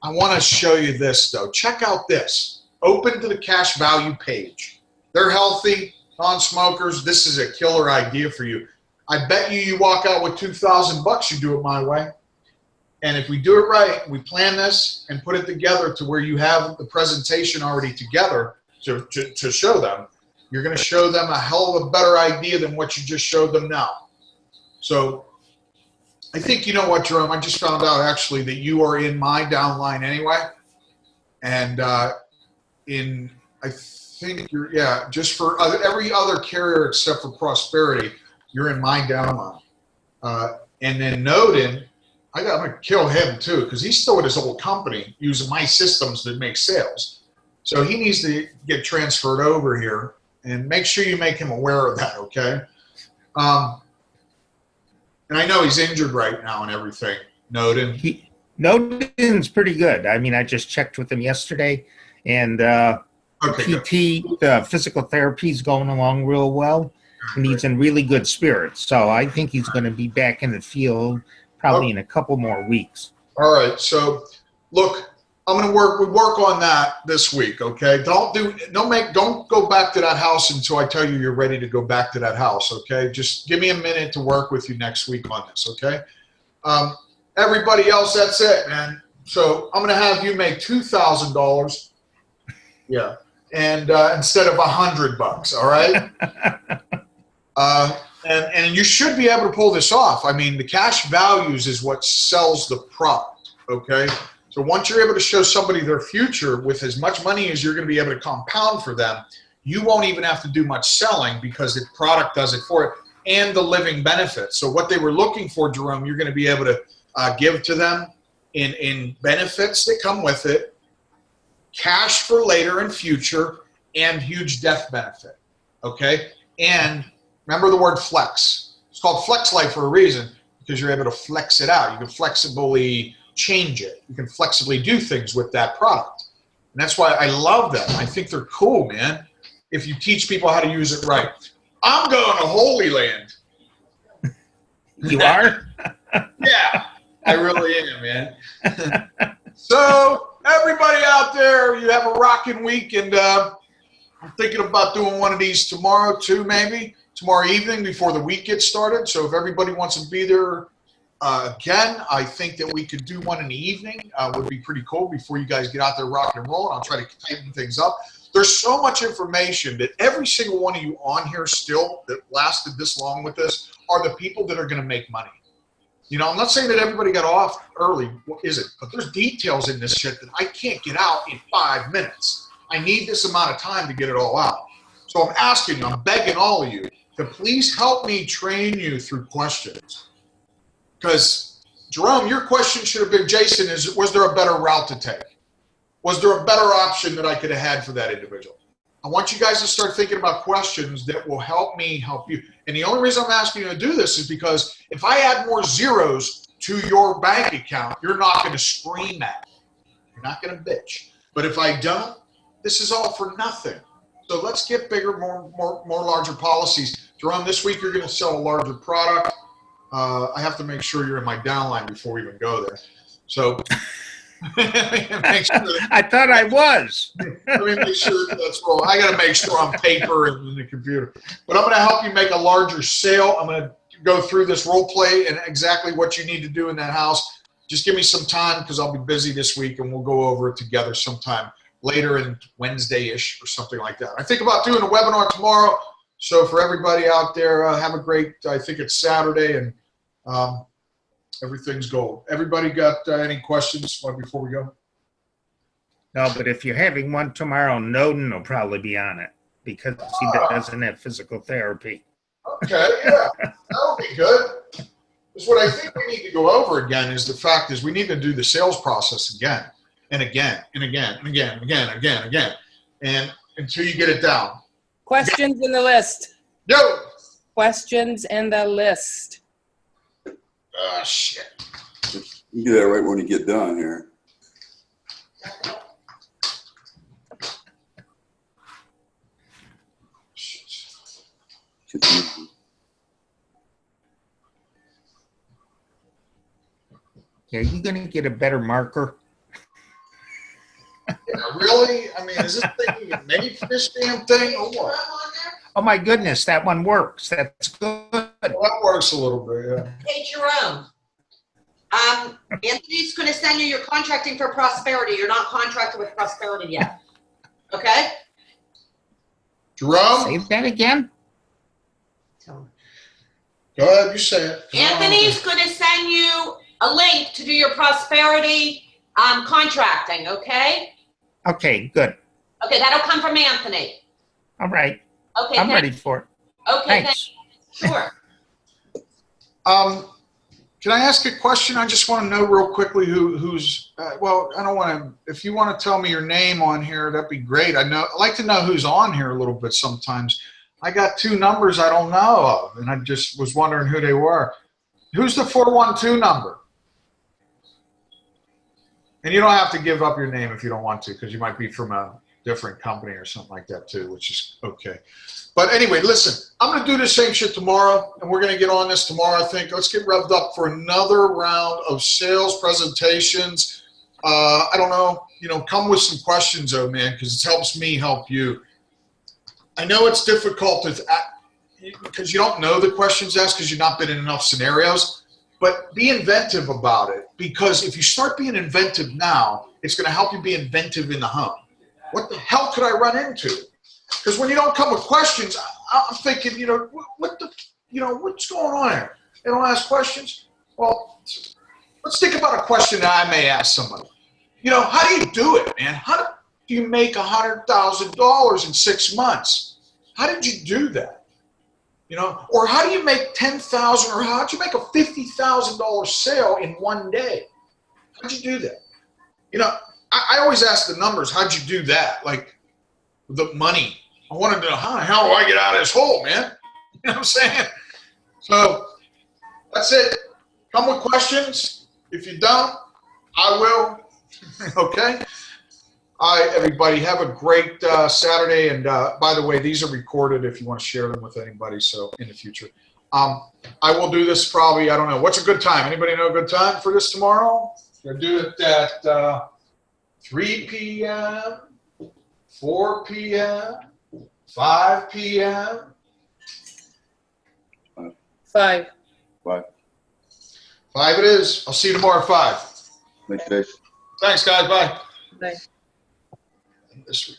I want to show you this, though. Check out this. Open to the cash value page. They're healthy, non-smokers. This is a killer idea for you. I bet you walk out with $2,000, you do it my way. And if we do it right, we plan this and put it together to where you have the presentation already together to show them, you're going to show them a hell of a better idea than what you just showed them now. So I think, you know what, Jerome, I just found out actually that you are in my downline anyway. And I think you're, just for every other carrier except for Prosperity, you're in my downline. And then Noden, I'm going to kill him too, because he's still at his old company using my systems that make sales. So he needs to get transferred over here, and make sure you make him aware of that, okay? And I know he's injured right now and everything, Noden.
Noden's pretty good. I mean, I just checked with him yesterday, and PT, the physical therapy is going along real well, and he's in really good spirits. So I think he's going to be back in the field probably in a couple more weeks.
All right. So, look, we work on that this week, okay? Don't go back to that house until I tell you you're ready to go back to that house, okay? Just give me a minute to work with you next week on this, okay? Everybody else, that's it, man. So I'm gonna have you make $2,000. Yeah. And instead of $100, all right? And you should be able to pull this off. I mean, the cash values is what sells the product, okay? So once you're able to show somebody their future with as much money as you're going to be able to compound for them, you won't even have to do much selling because the product does it for it and the living benefits. So what they were looking for, Jerome, you're going to be able to give to them in benefits that come with it, cash for later and future, and huge death benefit, okay? And remember the word flex. It's called Flex Life for a reason because you're able to flex it out. You can flexibly change it. You can flexibly do things with that product. And that's why I love them. I think they're cool, man, if you teach people how to use it right. I'm going to Holy Land.
You are?
Yeah, I really am, man. So everybody out there, you have a rocking week, and I'm thinking about doing one of these tomorrow too, maybe tomorrow evening before the week gets started. So if everybody wants to be there again, I think that we could do one in the evening. Would be pretty cool before you guys get out there rocking and rolling. I'll try to tighten things up. There's so much information that every single one of you on here still that lasted this long with this are the people that are going to make money. You know, I'm not saying that everybody got off early, what is it? But there's details in this shit that I can't get out in 5 minutes. I need this amount of time to get it all out. So I'm asking you, I'm begging all of you to please help me train you through questions. Because, Jerome, your question should have been, Jason, was there a better route to take? Was there a better option that I could have had for that individual? I want you guys to start thinking about questions that will help me help you. And the only reason I'm asking you to do this is because if I add more zeros to your bank account, you're not going to scream at me. You're not going to bitch. But if I don't, this is all for nothing. So let's get bigger, more larger policies. Jerome, this week you're going to sell a larger product. I have to make sure you're in my downline before we even go there. So make sure
I thought I was.
let me make sure that's wrong. I got to make sure on paper and in the computer. But I'm going to help you make a larger sale. I'm going to go through this role play and exactly what you need to do in that house. Just give me some time because I'll be busy this week, and we'll go over it together sometime later in Wednesday-ish or something like that. I think about doing a webinar tomorrow. So for everybody out there, have a great, I think it's Saturday, and everything's gold. Everybody got any questions before we go?
No, but if you're having one tomorrow, Noden will probably be on it because he doesn't have physical therapy.
Okay, yeah, that'll be good. Because what I think we need to go over again is the fact is we need to do the sales process again and again and again and again and again and again and again, and until you get it down.
Questions in the list.
Yo!
Questions in the list.
Oh, shit.
You do that right when you get done here.
Are you going to get a better marker?
Yeah, really? I mean, is this thing even made for this damn thing or what?
Oh my goodness, that one works. That's good.
Well, that works a little bit, yeah.
Hey, Jerome. Anthony's going to send you your contracting for Prosperity. You're not contracted with Prosperity yet. Okay?
Jerome?
Say that again?
Go ahead, you say it.
Anthony's going to send you a link to do your Prosperity contracting, okay?
Okay, good.
Okay, that'll come from Anthony.
All right.
Okay,
I'm ready for it.
Okay,
Thanks.
sure.
Can I ask a question? I just want to know real quickly who's, well, I don't want to, if you want to tell me your name on here, that'd be great. I'd like to know who's on here a little bit sometimes. I got 2 numbers I don't know of, and I just was wondering who they were. Who's the 412 number? And you don't have to give up your name if you don't want to, because you might be from a different company or something like that too, which is okay. But anyway, listen, I'm going to do the same shit tomorrow, and we're going to get on this tomorrow, I think. Let's get revved up for another round of sales presentations. I don't know, come with some questions though, man, because it helps me help you. I know it's difficult because you don't know the questions asked because you've not been in enough scenarios, but be inventive about it, because if you start being inventive now, it's going to help you be inventive in the home. What the hell could I run into? Because when you don't come with questions, I'm thinking, what's going on here? They don't ask questions. Well, let's think about a question that I may ask somebody. How do you do it, man? How do you make $100,000 in 6 months? How did you do that? Or how do you make $10,000, or how did you make a $50,000 sale in one day? How'd you do that? I always ask the numbers. How'd you do that? Like the money. I wanted to know, how the hell do I get out of this hole, man? You know what I'm saying? So that's it. Come with questions. If you don't, I will. Okay. All right, everybody. Have a great Saturday. And by the way, these are recorded if you want to share them with anybody. So in the future, I will do this probably. I don't know. What's a good time? Anybody know a good time for this tomorrow? Gonna do it at 3 p.m., 4 p.m., 5 p.m.
5.
5.
5 it is. I'll see you tomorrow at 5.
Thanks, Dave.
Thanks, guys. Bye.
Bye.
This